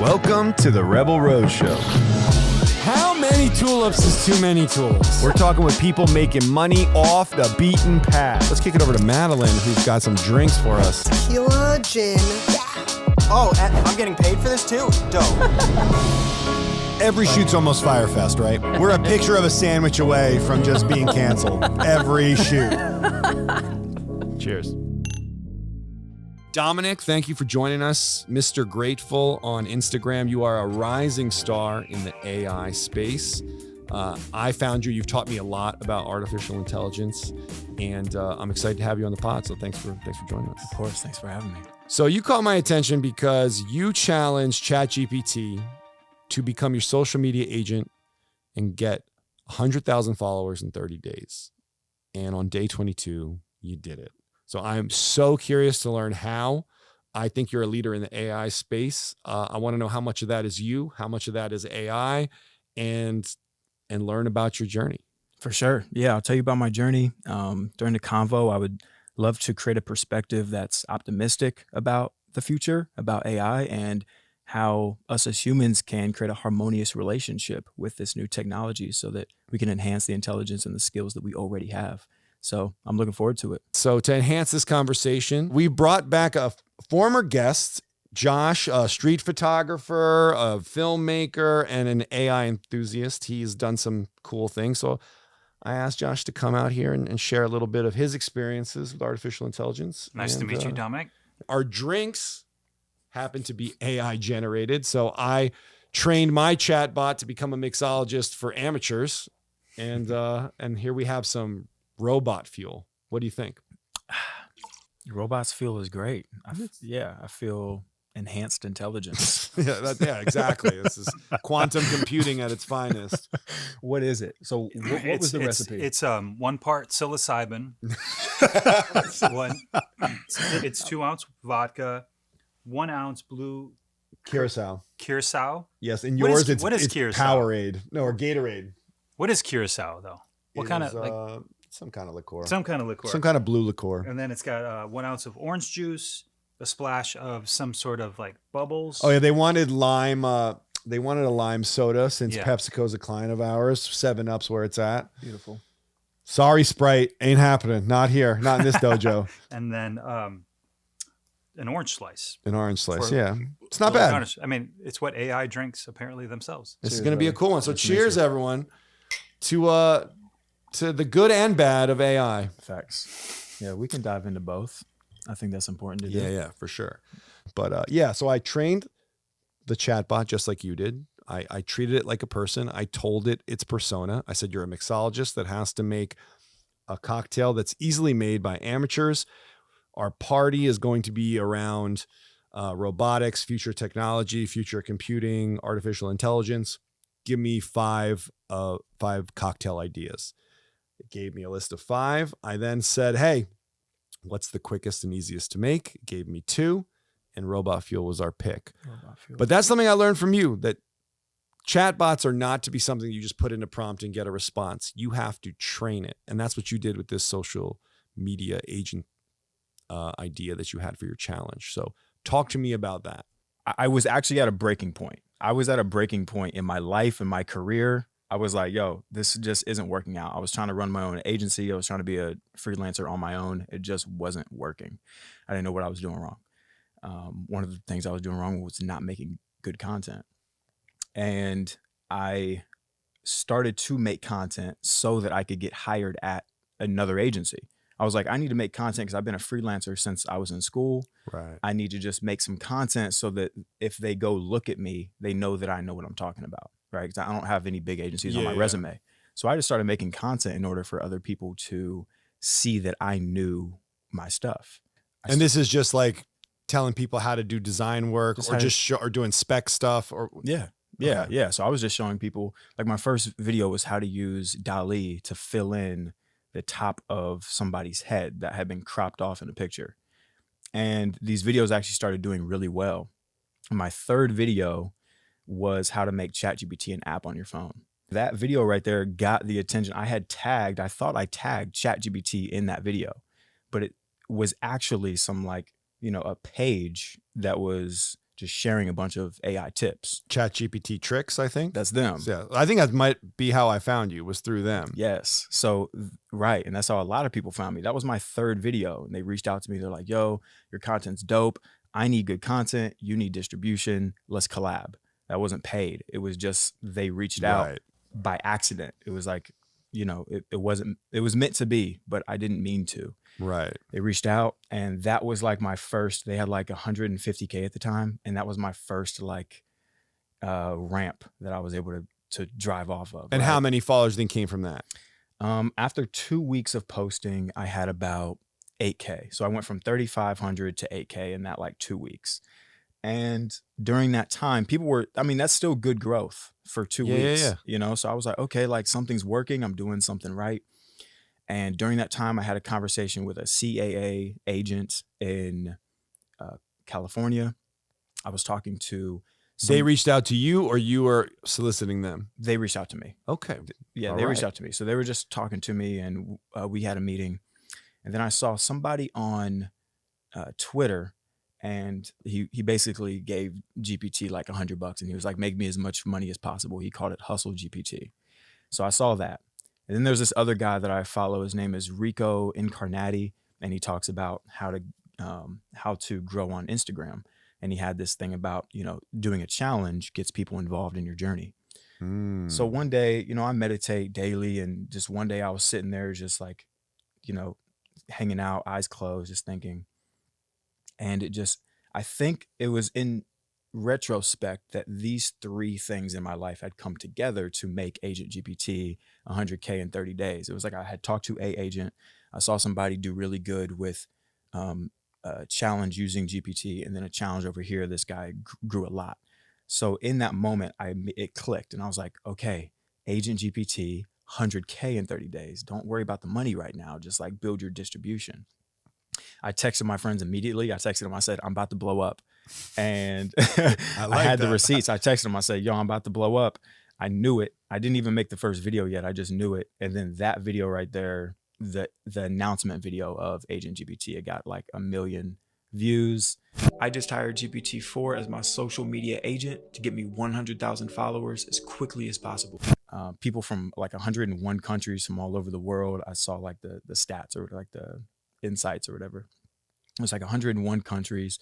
Welcome to the Rebel Rose Show. How many tulips is too many tulips? We're talking with people making money off the beaten path. Let's kick it over to Madeline, who's got some drinks for us. Tequila, gin. Oh, and I'm getting paid for this too? Dope. Every shoot's almost Fyre Fest, right? We're a picture of a sandwich away from just being canceled. Every shoot. Cheers. Dominic, thank you for joining us. Mr.grateful on Instagram. You are a rising star in the AI space. I found you. You've taught me a lot about artificial intelligence, and I'm excited to have you on the pod. So thanks for joining us. Of course, thanks for having me. So you caught my attention because you challenged ChatGPT to become your social media agent and get 100,000 followers in 30 days. And on day 22, you did it. So I'm so curious to learn how. I think you're a leader in the AI space. I want to know how much of that is you, how much of that is AI, and learn about your journey. For sure. Yeah, I'll tell you about my journey. During the convo, I would love to create a perspective that's optimistic about the future, about AI, and how us as humans can create a harmonious relationship with this new technology so that we can enhance the intelligence and the skills that we already have. So I'm looking forward to it. So to enhance this conversation, we brought back a former guest, Josh, a street photographer, a filmmaker, and an AI enthusiast. He's done some cool things. So I asked Josh to come out here and share a little bit of his experiences with artificial intelligence. Nice to meet you, Dominic. Our drinks happen to be AI generated. So I trained my chatbot to become a mixologist for amateurs. And here we have some robot fuel. What do you think? Robots fuel is great. I feel enhanced intelligence. yeah, exactly. This is quantum computing at its finest. What is it? So what was the recipe? It's 1 part psilocybin. It's 2 ounce vodka, 1 ounce blue Curacao. Yes, and yours it's Curacao? Powerade. No, or Gatorade. What is Curacao though? What kind of some kind of liqueur. Some kind of liqueur. Some kind of blue liqueur. And then it's got 1 ounce of orange juice, a splash of some sort of like bubbles. Oh yeah, they wanted lime. They wanted a lime soda since PepsiCo's a client of ours. 7-Up's where it's at. Beautiful. Sorry, Sprite, ain't happening. Not here. Not in this dojo. And then an orange slice. An orange slice. Yeah, it's not bad. Garnish. I mean, it's what AI drinks apparently themselves. This is going to be a cool one. So cheers, everyone, to the good and bad of AI. Facts. Yeah, we can dive into both. I think that's important to do. Yeah, for sure. But so I trained the chatbot just like you did. I treated it like a person. I told it its persona. I said, you're a mixologist that has to make a cocktail that's easily made by amateurs. Our party is going to be around robotics, future technology, future computing, artificial intelligence. Give me five cocktail ideas. It gave me a list of 5. I then said, hey, what's the quickest and easiest to make? It gave me 2, and robot fuel was our pick. But that's something I learned from you, that chatbots are not to be something you just put in a prompt and get a response. You have to train it. And that's what you did with this social media agent idea that you had for your challenge. So talk to me about that. I was actually at a breaking point. I was at a breaking point in my life and my career. I was like, yo, this just isn't working out. I was trying to run my own agency. I was trying to be a freelancer on my own. It just wasn't working. I didn't know what I was doing wrong. One of the things I was doing wrong was not making good content. And I started to make content so that I could get hired at another agency. I was like, I need to make content because I've been a freelancer since I was in school. Right. I need to just make some content so that if they go look at me, they know that I know what I'm talking about. Right? Because I don't have any big agencies on my resume. So I just started making content in order for other people to see that I knew my stuff. And this is just like telling people how to do design work or doing spec stuff or. Yeah. So I was just showing people, like my first video was how to use DALL-E to fill in the top of somebody's head that had been cropped off in a picture. And these videos actually started doing really well. And my third video was how to make ChatGPT an app on your phone. That video right there got the attention. I thought I tagged ChatGPT in that video, but it was actually some a page that was just sharing a bunch of AI tips. ChatGPT tricks, I think. That's them. Yeah, I think that might be how I found you, was through them. Yes. So, right. And that's how a lot of people found me. That was my third video. And they reached out to me. They're like, yo, your content's dope. I need good content. You need distribution. Let's collab. That wasn't paid. It was just, they reached out Right. by accident. It was like, you know, it was meant to be, but I didn't mean to. Right. They reached out, and that was like my first, they had like 150K at the time. And that was my first like ramp that I was able to drive off of. And right? how many followers then came from that? After 2 weeks of posting, I had about 8K. So I went from 3,500 to 8K in that like 2 weeks. And during that time, people were, I mean, that's still good growth for 2 weeks, you know? So I was like, okay, like something's working. I'm doing something right. And during that time, I had a conversation with a CAA agent in California. I was talking to They reached out to you, or you were soliciting them? They reached out to me. Okay. Yeah, All they reached right. out to me. So they were just talking to me, and we had a meeting. And then I saw somebody on Twitter, and he basically gave GPT like $100, and he was like, make me as much money as possible. He called it Hustle GPT. So I saw that. And then there's this other guy that I follow. His name is Rico Incarnati, and he talks about how to grow on Instagram. And he had this thing about, you know, doing a challenge gets people involved in your journey. So one day, you know, I meditate daily, and just one day I was sitting there just like, you know, hanging out, eyes closed, just thinking. And it just, I think it was in retrospect that these three things in my life had come together to make Agent GPT 100K in 30 days. It was like I had talked to a agent. I saw somebody do really good with a challenge using GPT, and then a challenge over here, this guy grew a lot. So in that moment, it clicked, and I was like, okay, Agent GPT, 100K in 30 days. Don't worry about the money right now. Just like build your distribution. I texted my friends immediately. I texted them. I said, I'm about to blow up. And I had the receipts. I texted them. I said, yo, I'm about to blow up. I knew it. I didn't even make the first video yet. I just knew it. And then that video right there, the announcement video of Agent GPT, it got like 1 million views. I just hired GPT-4 as my social media agent to get me 100,000 followers as quickly as possible. People from like 101 countries from all over the world. I saw like the stats, or like the insights or whatever. It was like 101 countries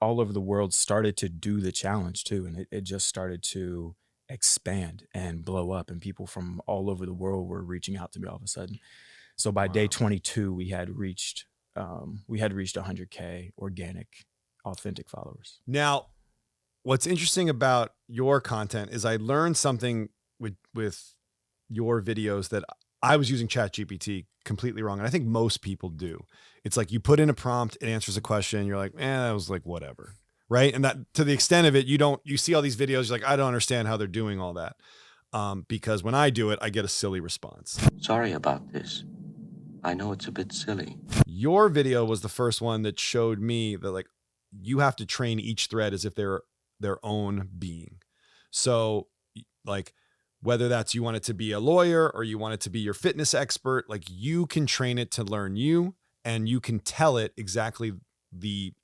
all over the world started to do the challenge too. And it just started to expand and blow up, and people from all over the world were reaching out to me all of a sudden. So by day 22, we had reached 100K organic, authentic followers. Now, what's interesting about your content is I learned something with your videos that I was using ChatGPT completely wrong. And I think most people do. It's like you put in a prompt, it answers a question. You're like, that was like, whatever. Right. And that, to the extent of it, you see all these videos, you're like, I don't understand how they're doing all that. Because when I do it, I get a silly response. Sorry about this. I know it's a bit silly. Your video was the first one that showed me that like you have to train each thread as if they're their own being. So like, whether that's you want it to be a lawyer or you want it to be your fitness expert, like you can train it to learn you, and you can tell it exactly the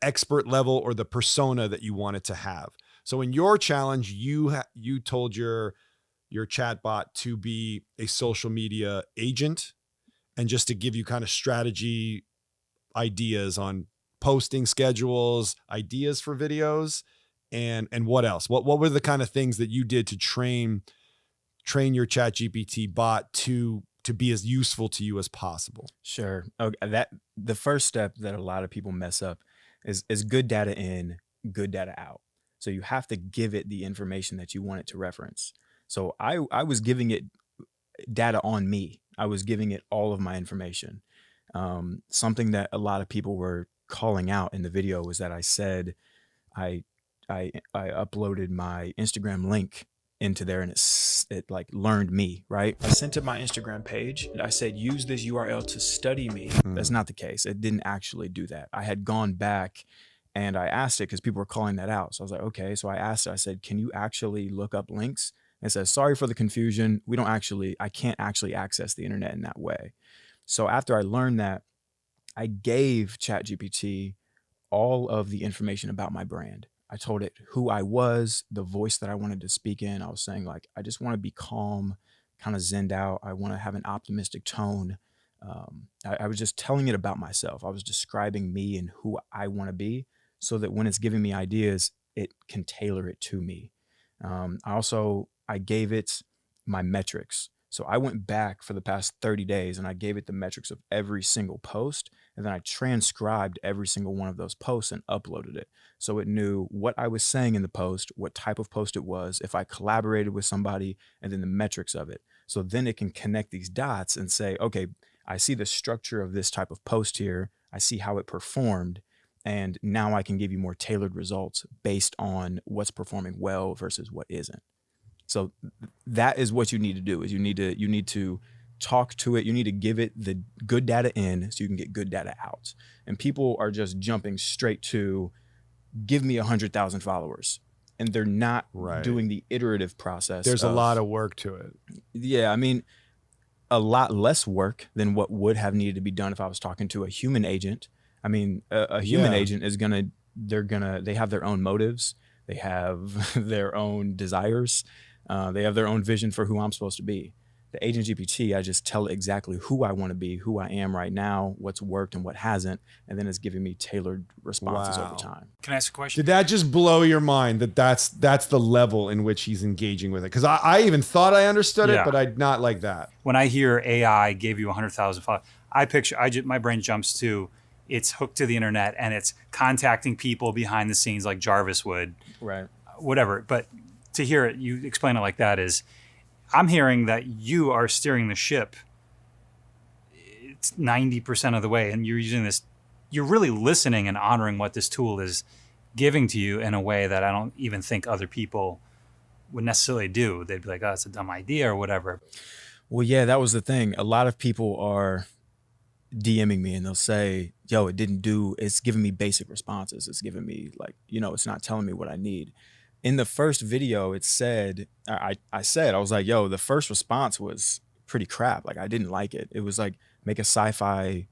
expert level or the persona that you want it to have. So in your challenge, you told your chatbot to be a social media agent, and just to give you kind of strategy ideas on posting schedules, ideas for videos. And what else? What were the kind of things that you did to train your ChatGPT bot to be as useful to you as possible? Sure. Okay, the first step that a lot of people mess up is good data in, good data out. So you have to give it the information that you want it to reference. So I was giving it data on me. I was giving it all of my information. Something that a lot of people were calling out in the video was that I said I uploaded my Instagram link into there, and it like learned me, right? I sent it my Instagram page, and I said, use this URL to study me. That's not the case. It didn't actually do that. I had gone back and I asked it because people were calling that out. So I was like, okay. So I asked it, I said, can you actually look up links? And it says, sorry for the confusion. I can't actually access the internet in that way. So after I learned that, I gave ChatGPT all of the information about my brand. I told it who I was, the voice that I wanted to speak in. I was saying like, I just want to be calm, kind of zenned out. I want to have an optimistic tone. I was just telling it about myself. I was describing me and who I want to be, so that when it's giving me ideas, it can tailor it to me. I gave it my metrics. So I went back for the past 30 days and I gave it the metrics of every single post. And then I transcribed every single one of those posts and uploaded it. So it knew what I was saying in the post, what type of post it was, if I collaborated with somebody, and then the metrics of it. So then it can connect these dots and say, okay, I see the structure of this type of post here. I see how it performed. And now I can give you more tailored results based on what's performing well versus what isn't. So that is what you need to do, is you need to talk to it. You need to give it the good data in so you can get good data out. And people are just jumping straight to give me 100,000 followers, and they're not doing the iterative process. There's a lot of work to it. Yeah. I mean, a lot less work than what would have needed to be done if I was talking to a human agent. I mean, a human agent is they have their own motives. They have their own desires. They have their own vision for who I'm supposed to be. The agent GPT, I just tell it exactly who I want to be, who I am right now, what's worked and what hasn't. And then it's giving me tailored responses over time. Can I ask a question? Did that just blow your mind that's the level in which he's engaging with it? Because I even thought I understood it, but I'd not like that. When I hear AI gave you 100,000 followers, my brain jumps to, it's hooked to the internet and it's contacting people behind the scenes like Jarvis would. Right. Whatever. But to hear it, you explain it like that, is I'm hearing that you are steering the ship. It's 90% of the way, and you're using this, you're really listening and honoring what this tool is giving to you in a way that I don't even think other people would necessarily do. They'd be like, oh, it's a dumb idea or whatever. Well, yeah, that was the thing. A lot of people are DMing me and they'll say, yo, it's giving me basic responses. It's giving me like, it's not telling me what I need. In the first video, it said, I was like, yo, the first response was pretty crap. Like, I didn't like it. It was like, make a sci-fi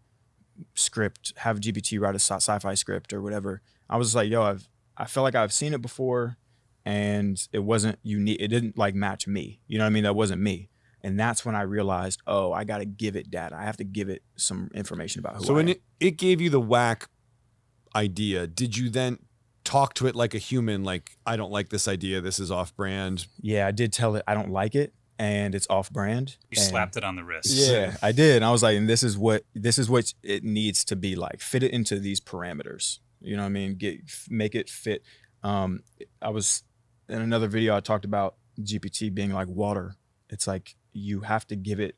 script, have GPT write a sci-fi script or whatever. I was like, yo, I feel like I've seen it before and it wasn't unique. It didn't like match me. You know what I mean? That wasn't me. And that's when I realized, oh, I got to give it data. I have to give it some information about who I am. So when it gave you the whack idea, did you then talk to it like a human? Like, I don't like this idea. This is off brand. Yeah, I did tell it I don't like it and it's off brand. You slapped it on the wrist. Yeah, I did. And I was like, and this is what it needs to be like. Fit it into these parameters. You know what I mean? Make it fit. I was in another video, I talked about GPT being like water. It's like, you have to give it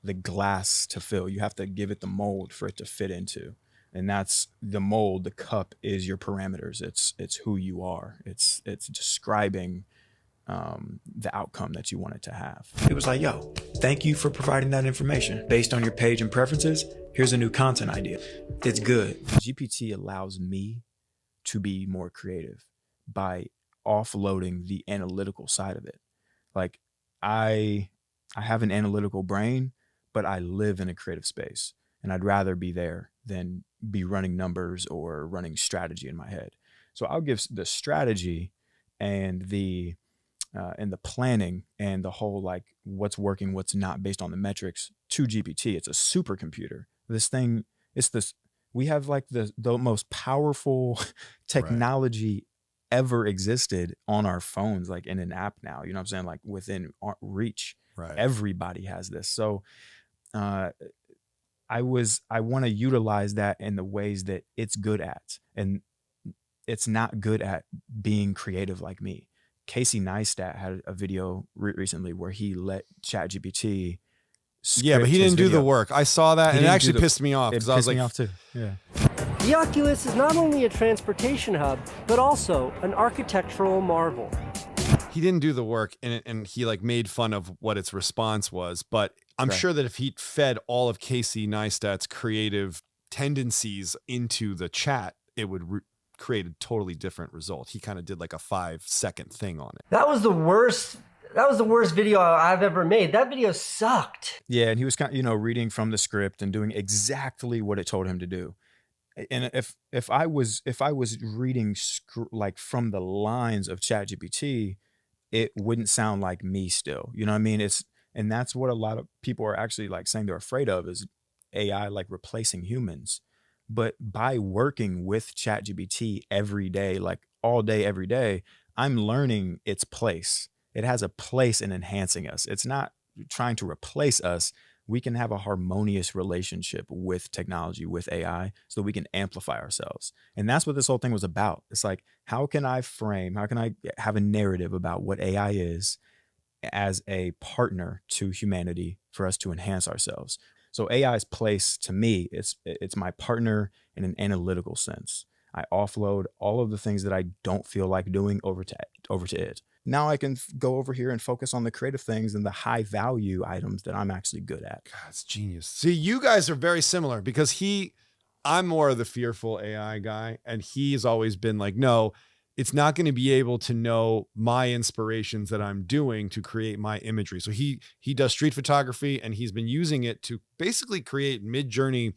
the glass to fill. You have to give it the mold for it to fit into. And that's the mold, the cup is your parameters. It's who you are. It's describing the outcome that you want it to have. It was like, yo, thank you for providing that information. Based on your page and preferences, here's a new content idea. It's good. GPT allows me to be more creative by offloading the analytical side of it. Like, I have an analytical brain, but I live in a creative space, and I'd rather be there than be running numbers or running strategy in my head. So I'll give the strategy and the planning and the whole, like, what's working, what's not based on the metrics to GPT. It's a supercomputer. This thing, we have like the most powerful technology ever existed on our phones, like in an app now, you know what I'm saying? Like within reach. Right. Everybody has this. So I want to utilize that in the ways that it's good at, and it's not good at being creative like me. Casey Neistat had a video recently where he let ChatGPT but he didn't do the work. I saw that, and it actually pissed me off because I was like, me off too. Yeah. The Oculus is not only a transportation hub, but also an architectural marvel. He didn't do the work, and he like made fun of what its response was. But I'm sure that if he fed all of Casey Neistat's creative tendencies into the chat, it would create a totally different result. He kind of did like a 5-second thing on it. That was the worst video I've ever made. That video sucked. Yeah, and he was kind of, reading from the script and doing exactly what it told him to do. And if I was reading like from the lines of ChatGPT, it wouldn't sound like me still. You know what I mean? And that's what a lot of people are actually like saying they're afraid of is AI like replacing humans. But by working with ChatGPT every day, like all day, every day, I'm learning its place. It has a place in enhancing us. It's not trying to replace us. We can have a harmonious relationship with technology, with AI, so that we can amplify ourselves. And that's what this whole thing was about. It's like, how can I have a narrative about what AI is as a partner to humanity for us to enhance ourselves? So AI's place to me, it's my partner in an analytical sense. I offload all of the things that I don't feel like doing over to it. Now I can go over here and focus on the creative things and the high value items that I'm actually good at. God, it's genius. See, you guys are very similar because I'm more of the fearful AI guy, and he's always been like, no, it's not going to be able to know my inspirations that I'm doing to create my imagery. So he does street photography, and he's been using it to basically create mid-journey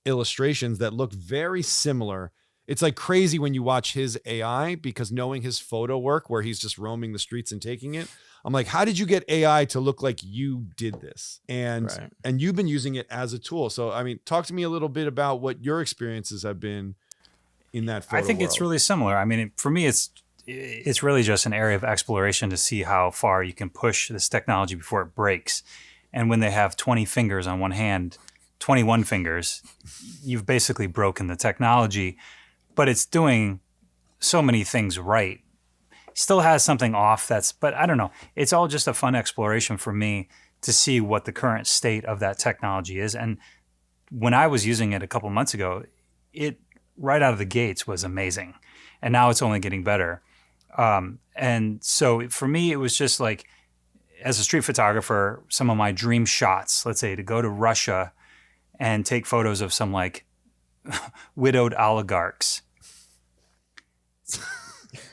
illustrations that look very similar. It's like crazy when you watch his AI, because knowing his photo work where he's just roaming the streets and taking it, I'm like, how did you get AI to look like you did this? And Right. and you've been using it as a tool. So I mean, talk to me a little bit about what your experiences have been in that photo I think it's world. really similar. I mean, for me, it's really just an area of exploration to see how far you can push this technology before it breaks. And when they have 20 fingers on one hand, 21 fingers, you've basically broken the technology. But it's doing so many things right. Still has something off but I don't know. It's all just a fun exploration for me to see what the current state of that technology is. And when I was using it a couple months ago, it right out of the gates was amazing. And now it's only getting better. And so for me, it was just like, as a street photographer, some of my dream shots, let's say to go to Russia and take photos of some like widowed oligarchs.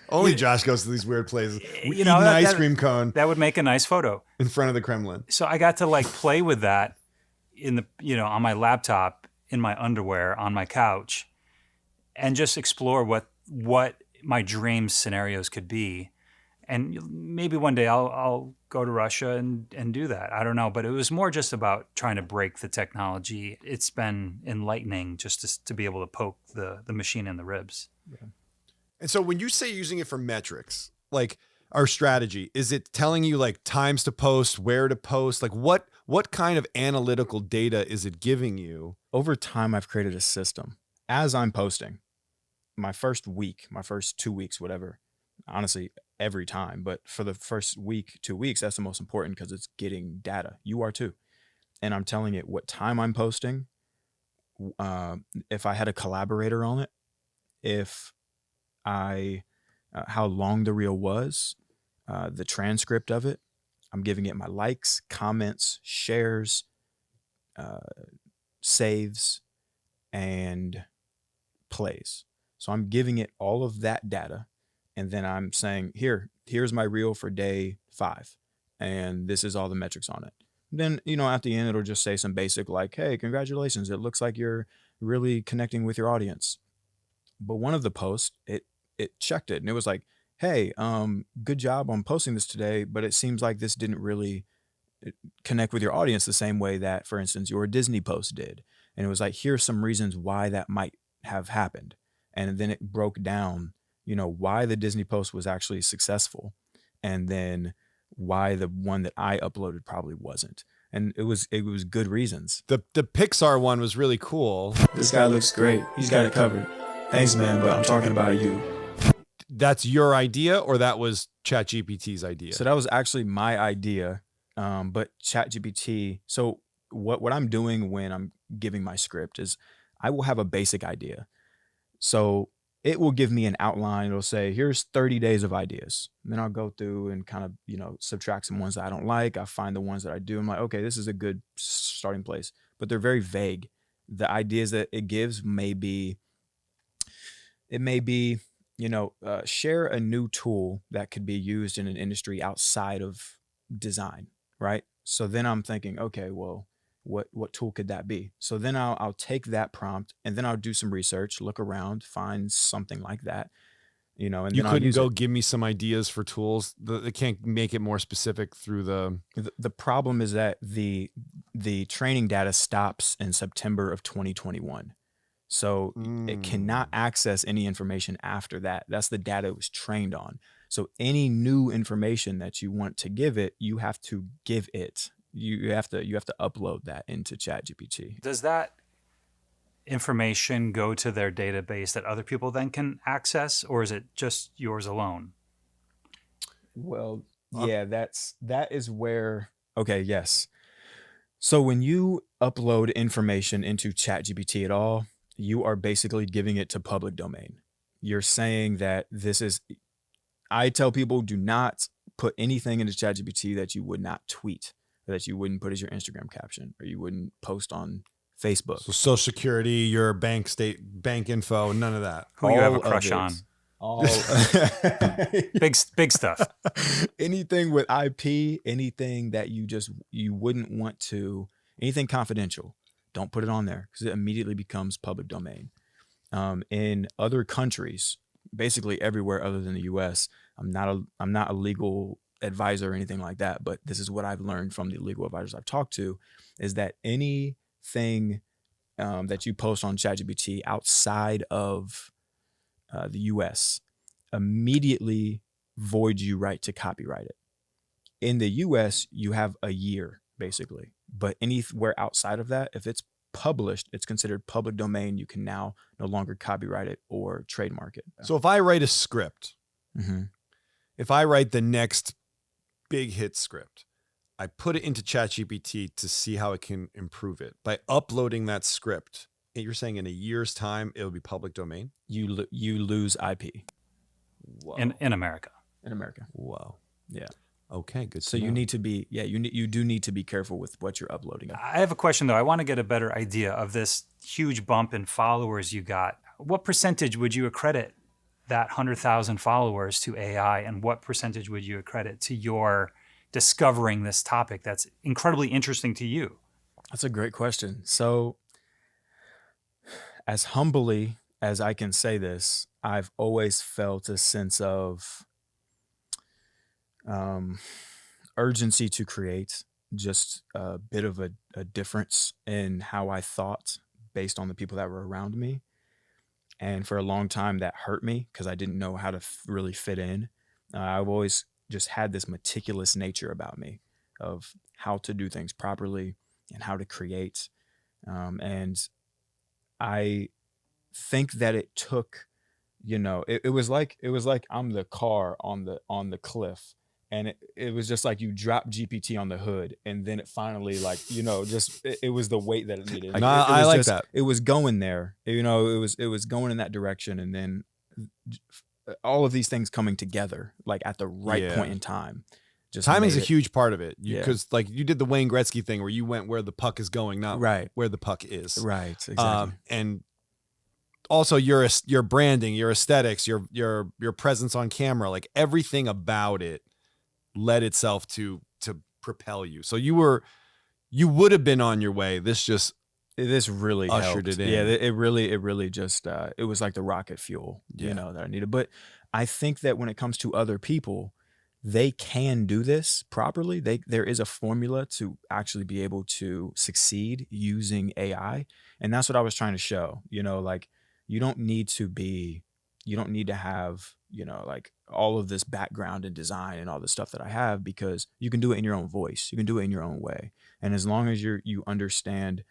Only Josh goes to these weird places. We eat know, an that- ice that- cream cone That would make a nice photo. in front of the Kremlin. So I got to like play with that on my laptop, in my underwear, on my couch, and just explore what my dream scenarios could be. And maybe one day I'll go to Russia and do that. I don't know, but it was more just about trying to break the technology. It's been enlightening just to be able to poke the machine in the ribs. And so when you say using it for metrics, like our strategy, is it telling you like times to post, where to post? Like what kind of analytical data is it giving you? Over time, I've created a system. As I'm posting, my first week, my first 2 weeks, whatever, honestly, every time, but for the first week, 2 weeks, that's the most important because it's getting data. You are too. And I'm telling it what time I'm posting, if I had a collaborator on it, if how long the reel was, the transcript of it. I'm giving it my likes, comments, shares, saves, and plays. So I'm giving it all of that data. And then I'm saying, here's my reel for day 5. And this is all the metrics on it. Then, at the end, it'll just say some basic like, hey, congratulations. It looks like you're really connecting with your audience. But one of the posts, it checked it and it was like, hey, good job on posting this today, but it seems like this didn't really connect with your audience the same way that, for instance, your Disney post did. And it was like, here's some reasons why that might have happened. And then it broke down, why the Disney post was actually successful, and then why the one that I uploaded probably wasn't. And it was good reasons. The Pixar one was really cool. This guy looks great. He's got it covered. Thanks, man, but I'm talking about you. That's your idea, or that was ChatGPT's idea? So that was actually my idea, but ChatGPT. So what I'm doing when I'm giving my script is I will have a basic idea. So it will give me an outline. It'll say, here's 30 days of ideas. And then I'll go through and kind of, subtract some ones that I don't like. I find the ones that I do. I'm like, okay, this is a good starting place. But they're very vague. The ideas that it gives may be, share a new tool that could be used in an industry outside of design, right? So then I'm thinking, okay, well, What tool could that be? So then I'll take that prompt and then I'll do some research, look around, find something like that, and You then I'll couldn't use go it. give me some ideas for tools. They can't make it more specific through the. The problem is that the training data stops in September of 2021. So it cannot access any information after that. That's the data it was trained on. So any new information that you want to give it, you have to give it. You have to upload that into ChatGPT. Does that information go to their database that other people then can access, or is it just yours alone? Well, yeah, that is where. Okay, yes. So when you upload information into ChatGPT at all, you are basically giving it to public domain. You're saying that this is. I tell people, do not put anything into ChatGPT that you would not tweet, or that you wouldn't put as your Instagram caption, or you wouldn't post on Facebook. So Social Security, your bank info, none of that. Who you have a All of crush it. on? All Big stuff. anything with IP, anything that you wouldn't want to, anything confidential, don't put it on there because it immediately becomes public domain. In other countries, basically everywhere other than the U.S., I'm not a legal advisor or anything like that, but this is what I've learned from the legal advisors I've talked to, is that anything that you post on ChatGPT outside of the U.S. immediately voids you right to copyright it. In the U.S., you have a year basically, but anywhere outside of that, if it's published, it's considered public domain. You can now no longer copyright it or trademark it. So if I write a script, if I write the next big hit script, I put it into ChatGPT to see how it can improve it. By uploading that script, you're saying in a year's time, it'll be public domain? You lose IP. Whoa. In America. In America. Whoa. Yeah. Okay, good. So you need to be, you do need to be careful with what you're uploading. I have a question though. I want to get a better idea of this huge bump in followers you got. What percentage would you accredit that 100,000 followers to AI, and what percentage would you accredit to your discovering this topic that's incredibly interesting to you? That's a great question. So as humbly as I can say this, I've always felt a sense of urgency to create, just a bit of a difference in how I thought based on the people that were around me. And for a long time that hurt me because I didn't know how to really fit in. I've always just had this meticulous nature about me of how to do things properly and how to create. And I think that it took, it was like I'm the car on the cliff. And it was just like you drop GPT on the hood, and then it finally, it was the weight that it needed. I like that. It was going there, it was going in that direction, and then all of these things coming together, like at the right point in time. Just timing's a huge part of it, because like you did the Wayne Gretzky thing where you went where the puck is going, not where the puck is. Right, exactly. And also your branding, your aesthetics, your presence on camera, like everything about it led itself to propel you. So you would have been on your way. This really ushered helped. it in. Yeah, it really just it was like the rocket fuel, that I needed. But I think that when it comes to other people, they can do this properly. There is a formula to actually be able to succeed using AI, and that's what I was trying to show. Like you don't need to have like all of this background and design and all this stuff that I have, because you can do it in your own voice. You can do it in your own way. And as long as you understand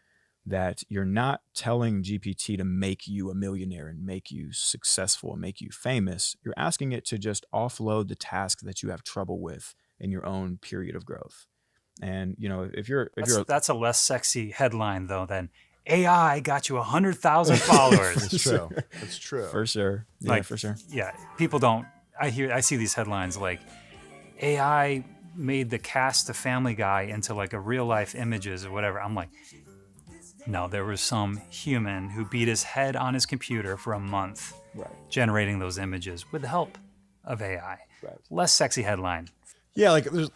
that you're not telling GPT to make you a millionaire and make you successful and make you famous, you're asking it to just offload the tasks that you have trouble with in your own period of growth. And that's a less sexy headline though than AI got you 100,000 followers. It's true. It's true. For sure. Yeah, for sure. Yeah. People don't, I see these headlines like AI made the cast of Family Guy into like a real life images or whatever. I'm like, no, there was some human who beat his head on his computer for a month generating those images with the help of AI. Less sexy headline. Yeah. Like there's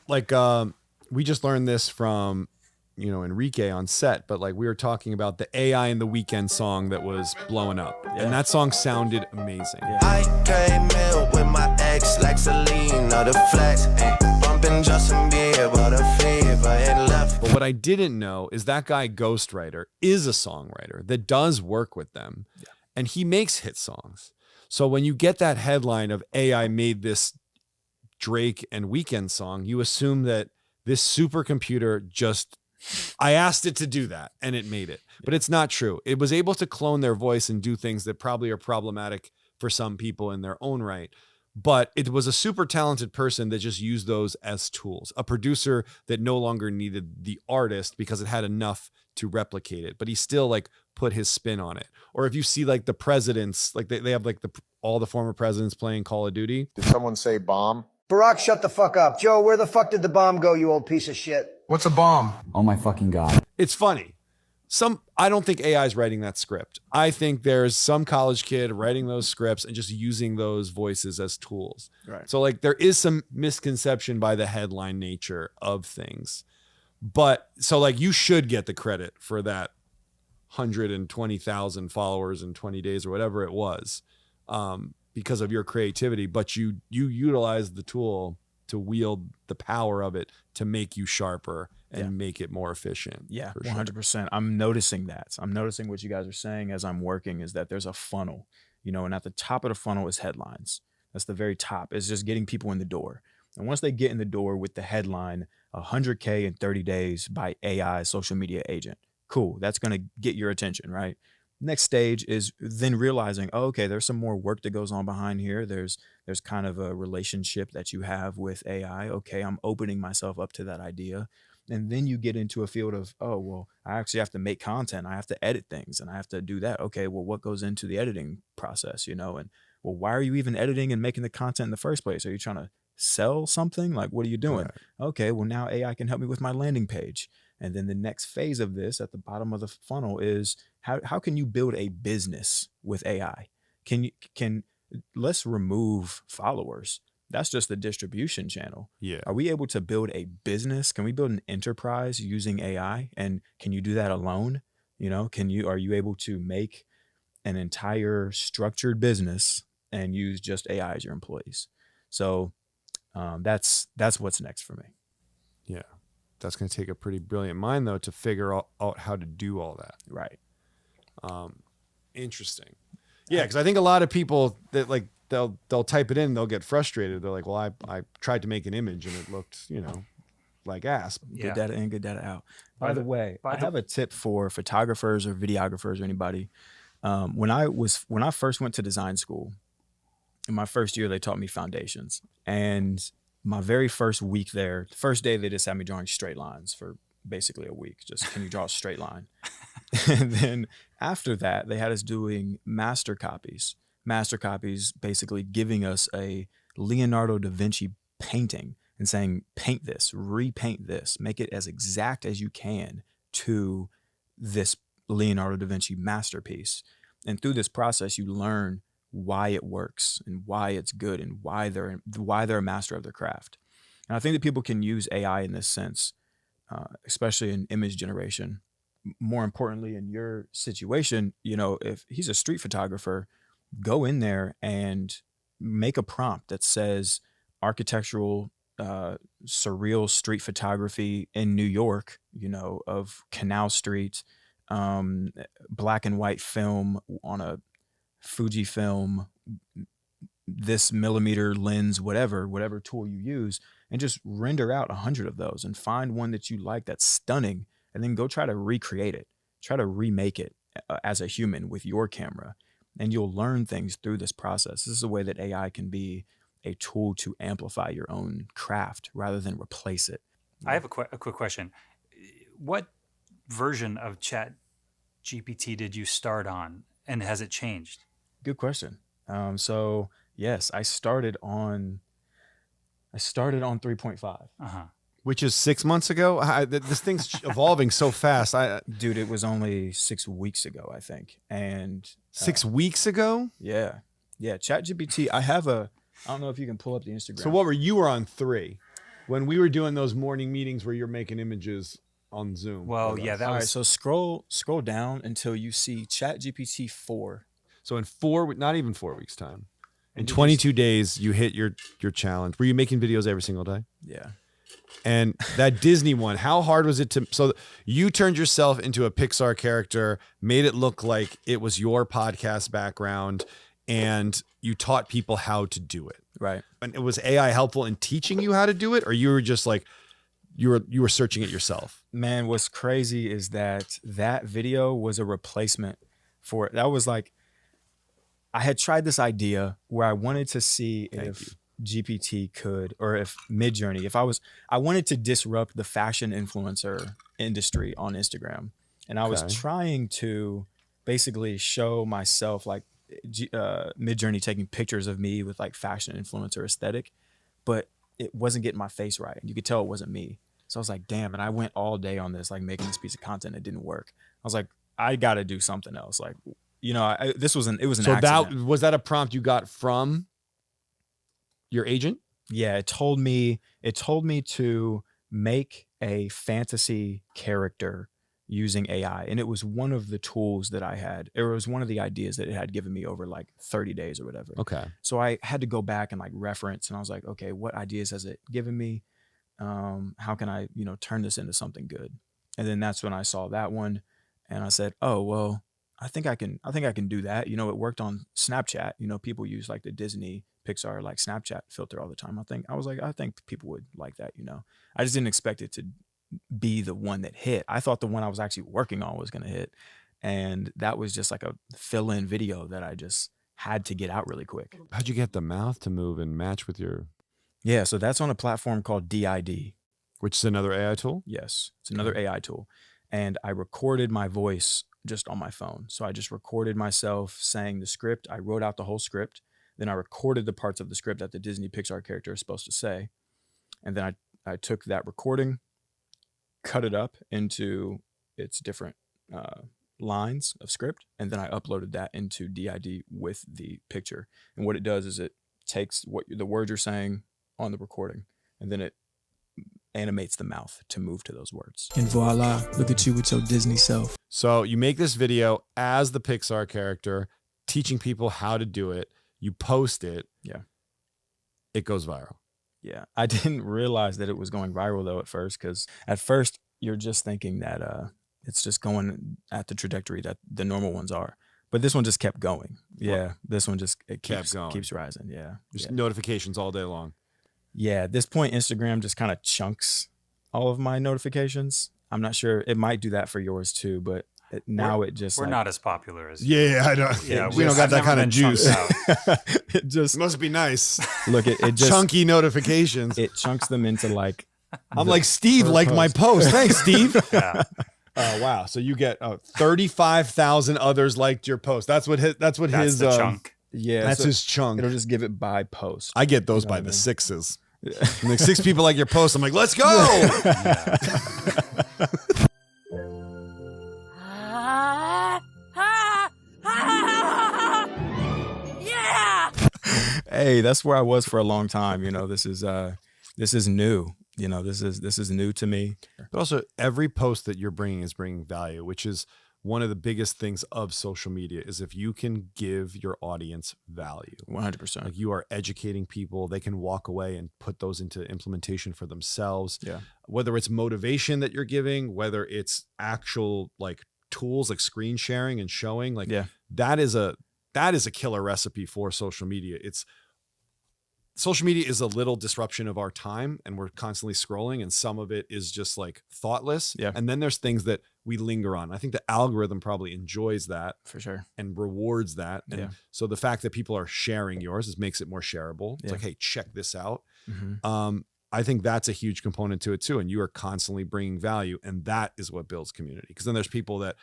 we just learned this from Enrique on set, but like we were talking about the AI in the Weekend song that was blowing up, and that song sounded amazing. I came in with my ex like Selena, the flex, bumping Justin Bieber, the fever, and left. But what I didn't know is that guy Ghostwriter is a songwriter that does work with them, and he makes hit songs. So when you get that headline of AI made this Drake and Weekend song, you assume that this supercomputer I asked it to do that and it made it, but it's not true. It was able to clone their voice and do things that probably are problematic for some people in their own right. But it was a super talented person that just used those as tools, a producer that no longer needed the artist because it had enough to replicate it, but he still like put his spin on it. Or if you see like the presidents, like they have like all the former presidents playing Call of Duty. Did someone say bomb? Barack, shut the fuck up. Joe, where the fuck did the bomb go, you old piece of shit? What's a bomb? Oh my fucking God. It's funny. I don't think AI is writing that script. I think there's some college kid writing those scripts and just using those voices as tools. Right. So like there is some misconception by the headline nature of things. But so like you should get the credit for that 120,000 followers in 20 days or whatever it was. Because of your creativity, but you utilize the tool to wield the power of it to make you sharper and make it more efficient. Yeah, for 100%. Sure. I'm noticing that. I'm noticing what you guys are saying as I'm working is that there's a funnel, and at the top of the funnel is headlines. That's the very top. It's just getting people in the door. And once they get in the door with the headline, 100K in 30 days by AI social media agent. Cool. That's going to get your attention, right? Next stage is then realizing, oh, okay, there's some more work that goes on behind here. There's kind of a relationship that you have with AI. Okay, I'm opening myself up to that idea. And then you get into a field of, oh, well, I actually have to make content. I have to edit things and I have to do that. Okay, well, what goes into the editing process, And well, why are you even editing and making the content in the first place? Are you trying to sell something? Like, what are you doing? Right. Okay, well, now AI can help me with my landing page. And then the next phase of this at the bottom of the funnel is how can you build a business with AI? Let's remove followers. That's just the distribution channel. Yeah. Are we able to build a business? Can we build an enterprise using AI? And can you do that alone? Are you able to make an entire structured business and use just AI as your employees? So that's what's next for me. Yeah. That's going to take a pretty brilliant mind, though, to figure out how to do all that. Right. Interesting. Yeah, because I think a lot of people that like they'll type it in, they'll get frustrated. They're like, well, I tried to make an image and it looked, like ass. Good data in, good data out. By the way, I have a tip for photographers or videographers or anybody. When I first went to design school, in my first year, they taught me foundations. And my very first week there, the first day they just had me drawing straight lines for basically a week. Just, can you draw a straight line? And then after that, they had us doing master copies. Master copies basically giving us a Leonardo da Vinci painting and saying, paint this, repaint this, make it as exact as you can to this Leonardo da Vinci masterpiece. And through this process, you learn why it works and why it's good and why they're a master of their craft. And I think that people can use AI in this sense, especially in image generation. More importantly, in your situation, if he's a street photographer, go in there and make a prompt that says architectural, surreal street photography in New York, of Canal Street, black and white film on a Fujifilm, this millimeter lens, whatever tool you use, and just render out 100 of those and find one that you like that's stunning, and then go try to recreate it, try to remake it as a human with your camera, and you'll learn things through this process. This is a way that AI can be a tool to amplify your own craft rather than replace it. I have a quick question. What version of ChatGPT did you start on, and has it changed? Good question. So yes, I started on 3.5. Which is 6 months ago. This thing's evolving so fast. Dude, it was only 6 weeks ago, I think. And 6 weeks ago? Yeah. ChatGPT. I don't know if you can pull up the Instagram. So you were on 3 when we were doing those morning meetings where you're making images. on Zoom. Well, with yeah, us. that All right, was so scroll down until you see ChatGPT 4. So in not even 4 weeks time, in And did you 22 days, you hit your challenge. Were you making videos every single day? Yeah. And that Disney one, how hard was it to? So you turned yourself into a Pixar character, made it look like it was your podcast background, and you taught people how to do it. Right. And it was AI helpful in teaching you how to do it, or you were just like you were searching it yourself? Man, what's crazy is that video was a replacement for it. That was like, I had tried this idea where I wanted to see if GPT could, or if Midjourney, I wanted to disrupt the fashion influencer industry on Instagram. And I was trying to basically show myself like Midjourney taking pictures of me with like fashion influencer aesthetic, but it wasn't getting my face right. You could tell it wasn't me. So I was like, damn. And I went all day on this, like making this piece of content. It didn't work. I was like, I got to do something else. Like, you know, it was an So accident. was that a prompt you got from your agent? Yeah, it told me to make a fantasy character using AI. And it was one of the tools that I had. It was one of the ideas that it had given me over like 30 days or whatever. Okay. So I had to go back and like reference, and I was like, okay, what ideas has it given me? How can I, you know, turn this into something good? And then that's when I saw that one, and I said, oh, well, I think I can do that. You know, it worked on Snapchat. You know, people use like the Disney Pixar like Snapchat filter all the time. I think people would like that, you know. I just didn't expect it to be the one that hit. I thought the one I was actually working on was going to hit. And that was just like a fill-in video that I just had to get out really quick. How'd you get the mouth to move and match with your? Yeah, so that's on a platform called DID. Which is another AI tool? Yes, it's another AI tool. And I recorded my voice just on my phone. So I just recorded myself saying the script. I wrote out the whole script. Then I recorded the parts of the script that the Disney Pixar character is supposed to say. And then I took that recording, cut it up into its different lines of script, and then I uploaded that into DID with the picture. And what it does is it takes the words you're saying on the recording, and then it animates the mouth to move to those words. And voila, look at you with your Disney self. So you make this video as the Pixar character, teaching people how to do it. You post it. Yeah. It goes viral. Yeah. I didn't realize that it was going viral though at first, because at first you're just thinking that it's just going at the trajectory that the normal ones are. But this one just kept going. Yeah. This one just keeps rising. Yeah. Just notifications all day long. Yeah, at this point, Instagram just kind of chunks all of my notifications. I'm not sure. It might do that for yours too, but it just we're like, not as popular as Yeah, I don't. Yeah, we don't got that kind of juice. it just Must be nice. look. It just Chunky notifications. it chunks them into like. I'm like, Steve liked my post. Thanks, Steve. Yeah. Oh wow! So you get 35,000 others liked your post. That's what his. That's the chunk. Yeah, That's so his chunk. It'll just give it by post. I get those by the sixes. And like 6 people like your post. I'm like, let's go. Hey, that's where I was for a long time. You know, this is new. You know, this is new to me. But also, every post that you're bringing is bringing value, which is one of the biggest things of social media. Is if you can give your audience value, 100%. like you are educating people, they can walk away and put those into implementation for themselves. Yeah. Whether it's motivation that you're giving, whether it's actual like tools like screen sharing and showing, like that is a killer recipe for social media. Social media is a little disruption of our time, and we're constantly scrolling, and some of it is just like thoughtless. Yeah. And then there's things that we linger on. I think the algorithm probably enjoys that For sure. and rewards that. And Yeah. so the fact that people are sharing yours makes it more shareable. It's Yeah. like, hey, check this out. Mm-hmm. I think that's a huge component to it too. And you are constantly bringing value, and that is what builds community. Because then there's people that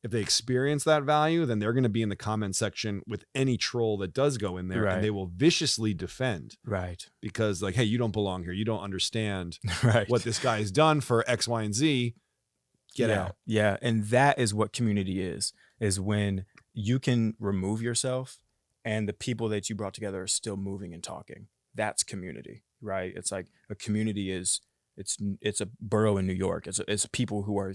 if they experience that value, then they're going to be in the comment section with any troll that does go in there, Right. and they will viciously defend Right. because like, hey, you don't belong here. You don't understand Right. what this guy has done for X, Y, and Z. Get out. Yeah. And that is what community is when you can remove yourself and the people that you brought together are still moving and talking. That's community, right? It's like a community is It's a borough in New York. It's people who are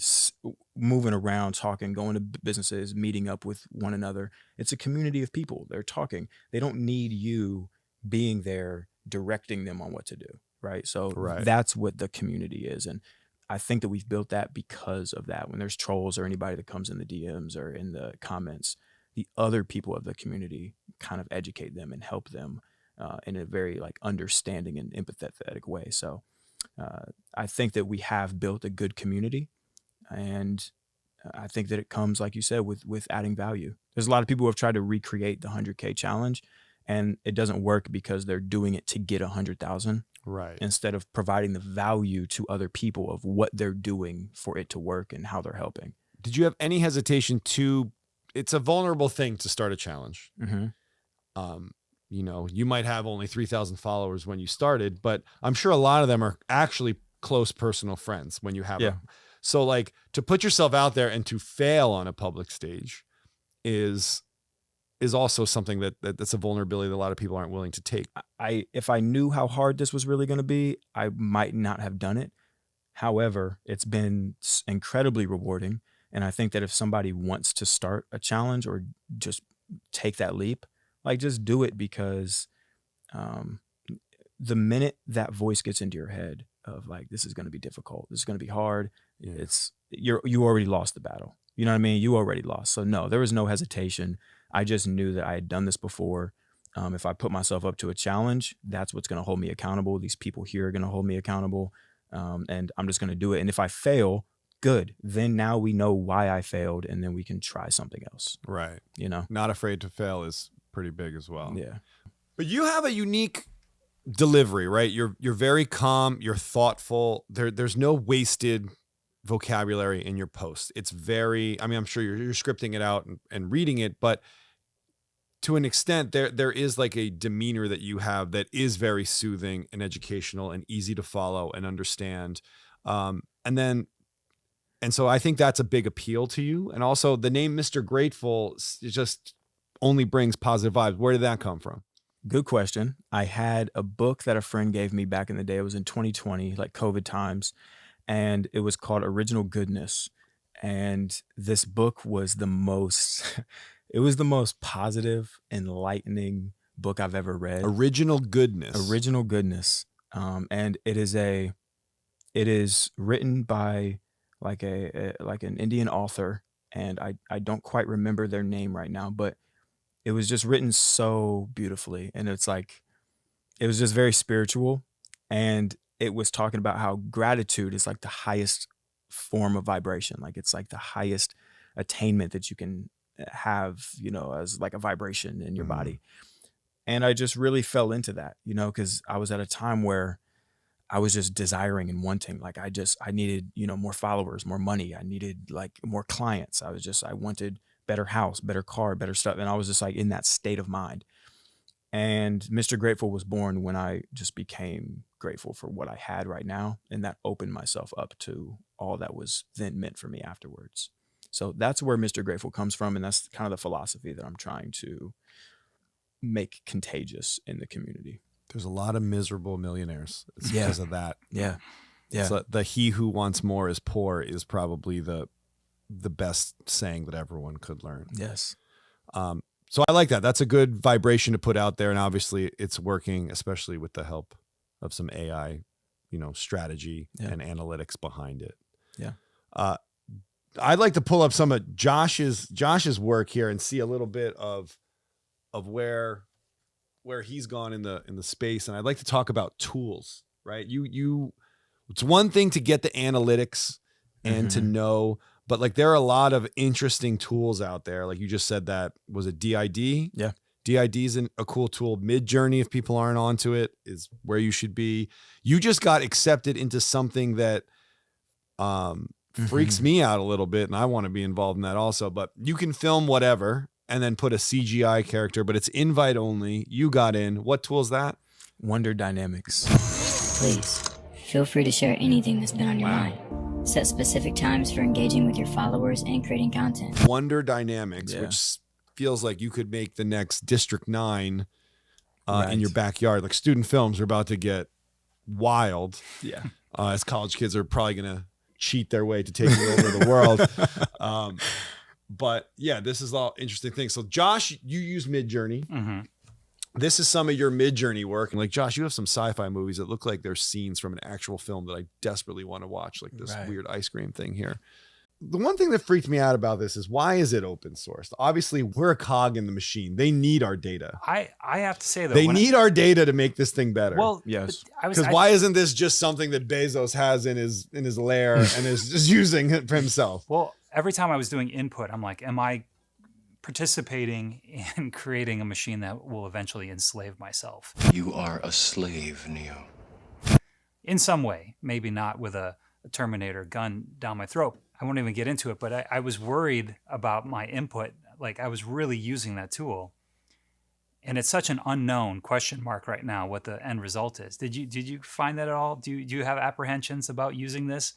moving around, talking, going to businesses, meeting up with one another. It's a community of people. They're talking. They don't need you being there directing them on what to do, right? So Right. that's what the community is. And I think that we've built that because of that. When there's trolls or anybody that comes in the DMs or in the comments, the other people of the community kind of educate them and help them in a very like understanding and empathetic way. So I think that we have built a good community, and I think that it comes, like you said, with adding value. There's a lot of people who have tried to recreate the 100K challenge, and it doesn't work because they're doing it to get 100,000, Right. instead of providing the value to other people of what they're doing for it to work and how they're helping. Did you have any hesitation to? It's a vulnerable thing to start a challenge. You know, you might have only 3,000 followers when you started, but I'm sure a lot of them are actually close personal friends when you have them. So like to put yourself out there and to fail on a public stage is also something that's a vulnerability that a lot of people aren't willing to take. If I knew how hard this was really going to be, I might not have done it. However, it's been incredibly rewarding. And I think that if somebody wants to start a challenge or just take that leap, like just do it, because the minute that voice gets into your head of like, this is going to be difficult, this is going to be hard, you already lost the battle. You know what I mean? You already lost. So no, there was no hesitation. I just knew that I had done this before. If I put myself up to a challenge, that's what's going to hold me accountable. These people here are going to hold me accountable. And I'm just going to do it. And if I fail, good. Then now we know why I failed, and then we can try something else. Right. You know, not afraid to fail is pretty big as well. Yeah. But you have a unique delivery, right? You're very calm, you're thoughtful. There's no wasted vocabulary in your post. It's very, I mean, I'm sure you're scripting it out and reading it, but to an extent there is like a demeanor that you have that is very soothing and educational and easy to follow and understand. And so I think that's a big appeal to you. And also the name Mr. Grateful just only brings positive vibes. Where did that come from? Good question. I had a book that a friend gave me back in the day. It was in 2020, like COVID times, and it was called Original Goodness. And this book was the most, it was the most positive, enlightening book I've ever read. Original Goodness. Original Goodness. And it is written by like an Indian author, and I don't quite remember their name right now, but it was just written so beautifully. And it's like, it was just very spiritual. And it was talking about how gratitude is like the highest form of vibration. Like it's like the highest attainment that you can have, you know, as like a vibration in your body. And I just really fell into that, you know, because I was at a time where I was just desiring and wanting, like I needed, you know, more followers, more money. I needed like more clients. I wanted better house, better car, better stuff. And I was just like in that state of mind. And Mr. Grateful was born when I just became grateful for what I had right now. And that opened myself up to all that was then meant for me afterwards. So that's where Mr. Grateful comes from. And that's kind of the philosophy that I'm trying to make contagious in the community. There's a lot of miserable millionaires. It's because of that. Yeah. So the he who wants more is poor is probably the best saying that everyone could learn. Yes. So I like that. That's a good vibration to put out there. And obviously it's working, especially with the help of some AI, you know, strategy and analytics behind it. Yeah. I'd like to pull up some of Josh's work here and see a little bit of where he's gone in the space. And I'd like to talk about tools, right? It's one thing to get the analytics and to know, but like there are a lot of interesting tools out there. Like you just said, that was a DID. Yeah. DID is a cool tool. Mid-Journey, if people aren't onto it, is where you should be. You just got accepted into something that freaks me out a little bit, and I want to be involved in that also. But you can film whatever and then put a CGI character, but it's invite only. You got in. What tool is that? Wonder Dynamics. Please, feel free to share anything that's been on your mind. Set specific times for engaging with your followers and creating content. Wonder Dynamics, which feels like you could make the next District 9 in your backyard. Like student films are about to get wild. Yeah. As college kids are probably going to cheat their way to taking over the world. But yeah, this is all interesting things. So Josh, you use Midjourney. Mm-hmm. This is some of your Midjourney work. And like, Josh, you have some sci-fi movies that look like they're scenes from an actual film that I desperately want to watch, like this weird ice cream thing here. The one thing that freaked me out about this is, why is it open sourced? Obviously, we're a cog in the machine. They need our data. I have to say, though, they need our data to make this thing better. Well, yes. Because why isn't this just something that Bezos has in his lair and is just using it for himself? Well, every time I was doing input, I'm like, am I participating in creating a machine that will eventually enslave myself? You are a slave, Neo. In some way, maybe not with a Terminator gun down my throat. I won't even get into it, but I was worried about my input. Like, I was really using that tool. And it's such an unknown question mark right now what the end result is. Did you find that at all? Do you have apprehensions about using this,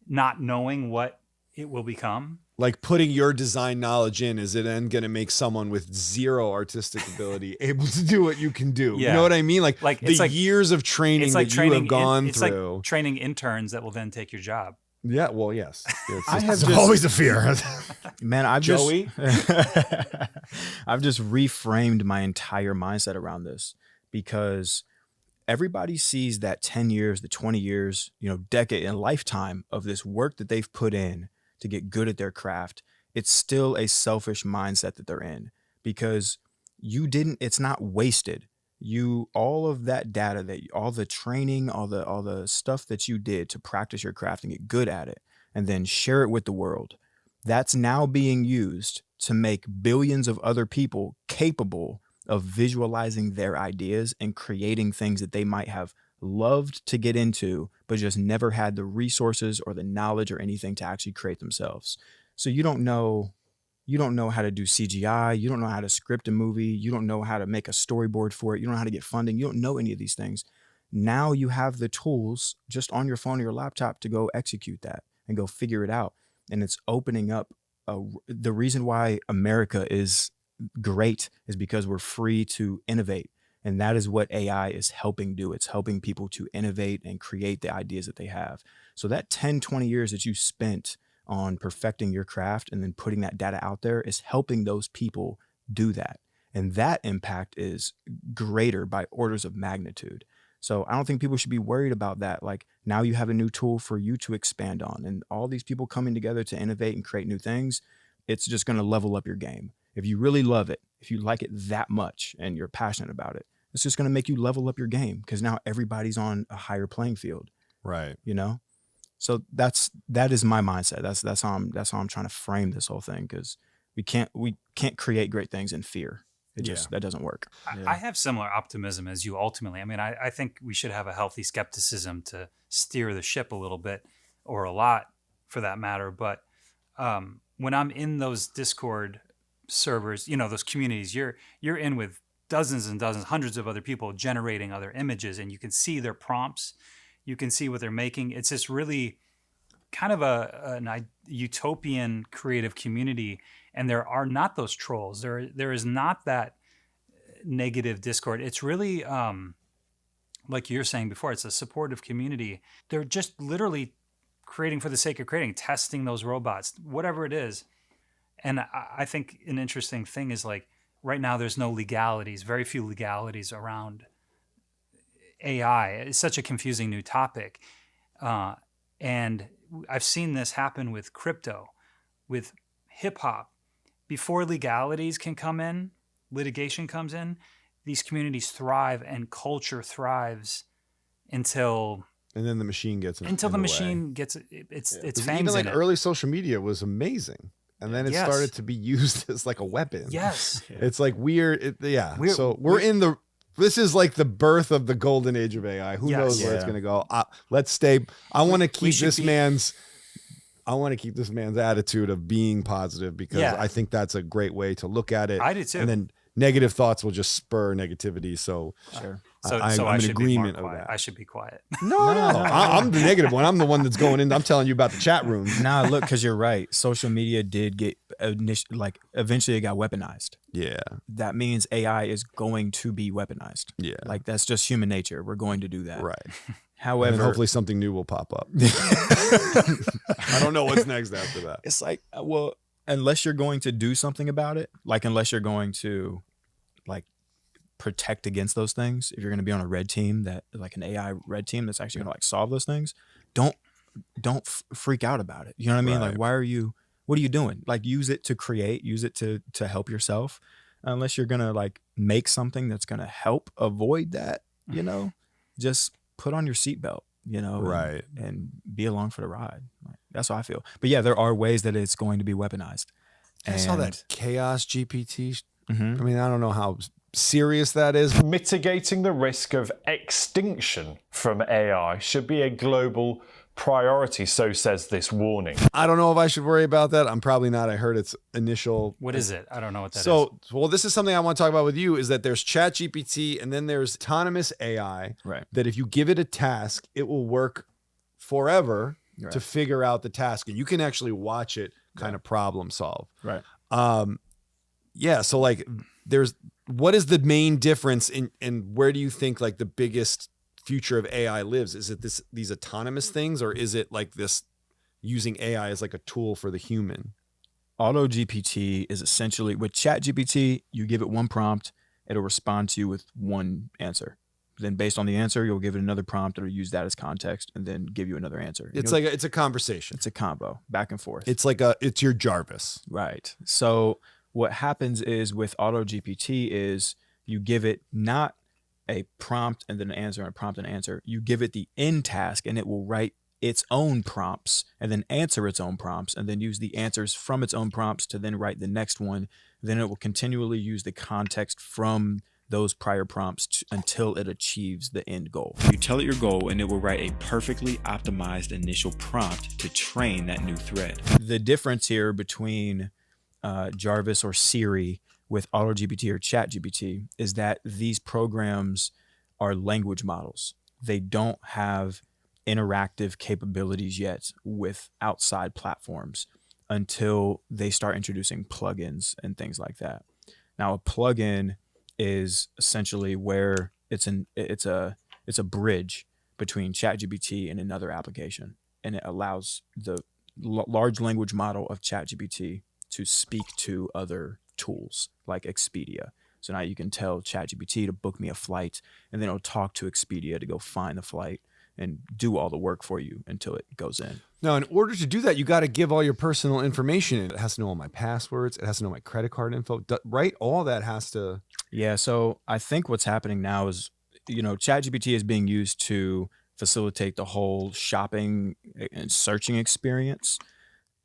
not knowing what it will become? Like, putting your design knowledge in, is it then going to make someone with zero artistic ability able to do what you can do? Yeah. You know what I mean? Like it's the years of training that you have gone it's through. like training interns that will then take your job. Yeah, well, yes. It's always a fear. Man, I've Joey? I've just reframed my entire mindset around this, because everybody sees that 10 years, the 20 years, decade and lifetime of this work that they've put in to get good at their craft. It's still a selfish mindset that they're in, because it's not wasted. All of that data, all the training, all the stuff that you did to practice your craft and get good at it, and then share it with the world, that's now being used to make billions of other people capable of visualizing their ideas and creating things that they might have loved to get into, but just never had the resources or the knowledge or anything to actually create themselves. So you don't know how to do CGI. You don't know how to script a movie. You don't know how to make a storyboard for it. You don't know how to get funding. You don't know any of these things. Now you have the tools just on your phone or your laptop to go execute that and go figure it out. And it's opening up. The reason why America is great is because we're free to innovate. And that is what AI is helping do. It's helping people to innovate and create the ideas that they have. So that 10, 20 years that you spent on perfecting your craft and then putting that data out there is helping those people do that. And that impact is greater by orders of magnitude. So I don't think people should be worried about that. Like, now you have a new tool for you to expand on, and all these people coming together to innovate and create new things, it's just going to level up your game. If you really love it, if you like it that much and you're passionate about it, it's just going to make you level up your game, because now everybody's on a higher playing field. Right. So that is my mindset. That's how I'm trying to frame this whole thing, because we can't create great things in fear. That doesn't work. I have similar optimism as you ultimately. I mean, I think we should have a healthy skepticism to steer the ship a little bit, or a lot for that matter. But when I'm in those Discord servers, those communities, you're in with dozens and dozens, hundreds of other people generating other images, and you can see their prompts. You can see what they're making. It's just really kind of a utopian creative community. And there are not those trolls. There is not that negative Discord. It's really, like you were saying before, it's a supportive community. They're just literally creating for the sake of creating, testing those robots, whatever it is. And I think an interesting thing is, like, right now there's no legalities, very few legalities around AI. It's such a confusing new topic. And I've seen this happen with crypto, with hip hop. Before legalities can come in, litigation comes in, these communities thrive and culture thrives until... And then the machine gets in Until the way. machine gets its fangs even like in it. early social media was amazing. And then it started to be used as like a weapon. Yes. It's like weird. So we're in the... This is like the birth of the golden age of AI. Who knows where it's going to go? Let's stay. I want to keep this man's attitude of being positive, because I think that's a great way to look at it. I do too. And then negative thoughts will just spur negativity. So So I'm I in should agreement be more of quiet. that. I should be quiet. No. I'm the negative one. I'm the one that's going in. I'm telling you about the chat rooms. Nah, look, because you're right. Social media did get eventually it got weaponized. Yeah. That means AI is going to be weaponized. Yeah. Like that's just human nature. We're going to do that. Right. However, And then hopefully something new will pop up. I don't know what's next after that. it's like, well, unless you're going to do something about it, like unless you're going to like protect against those things, if you're going to be on a red team that like an AI red team that's actually going to like solve those things, don't freak out about it. You know what I mean? Right. Like, what are you doing? Like use it to create, use it to help yourself. Unless you're going to like make something that's going to help avoid that, you know, just put on your seatbelt, you know, Right. and be along for the ride. Like, that's how I feel. But yeah, there are ways that it's going to be weaponized. I saw that chaos GPT. Mhm. I mean, I don't know how serious that is. Mitigating the risk of extinction from AI should be a global priority, so says this warning. I don't know if I should worry about that. I'm probably not. I heard its initial. What is it? I don't know what that is. So, well, this is something I want to talk about with you is that there's ChatGPT and then there's autonomous AI Right. that if you give it a task, it will work forever Right. to figure out the task. And you can actually watch it kind of problem solve. Right. Yeah. So like what is the main difference and where do you think like the biggest future of AI lives? Is it these autonomous things, or is it like this using AI as like a tool for the human? Auto GPT is essentially with ChatGPT, you give it one prompt, it'll respond to you with one answer. Then based on the answer, you'll give it another prompt, it'll use that as context and then give you another answer. It's like it's a conversation. It's a combo back and forth. It's like it's your Jarvis. Right. So what happens is with Auto GPT is you give it not a prompt and then an answer and a prompt and an answer. You give it the end task and it will write its own prompts and then answer its own prompts and then use the answers from its own prompts to then write the next one. Then it will continually use the context from those prior prompts until it achieves the end goal. You tell it your goal and it will write a perfectly optimized initial prompt to train that new thread. The difference here between Jarvis or Siri with AutoGPT or ChatGPT is that these programs are language models. They don't have interactive capabilities yet with outside platforms until they start introducing plugins and things like that. Now, a plugin is essentially where it's a bridge between ChatGPT and another application, and it allows the large language model of ChatGPT to speak to other tools like Expedia. So now you can tell ChatGPT to book me a flight, and then it'll talk to Expedia to go find the flight and do all the work for you until it goes in. Now, in order to do that, you got to give all your personal information. It has to know all my passwords. It has to know my credit card info, right? All that has to. Yeah. So I think what's happening now is, you know, ChatGPT is being used to facilitate the whole shopping and searching experience.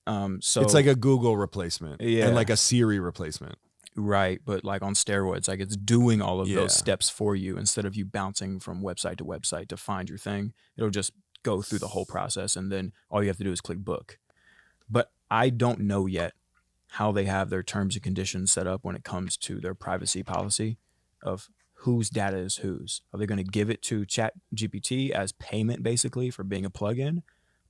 So it's like a Google replacement, Yeah. and like a Siri replacement. Right, but like on steroids, like it's doing all of Yeah. those steps for you instead of you bouncing from website to website to find your thing. It'll just go through the whole process, and then all you have to do is click book. But I don't know yet how they have their terms and conditions set up when it comes to their privacy policy of whose data is whose. Are they going to give it to ChatGPT as payment basically for being a plugin?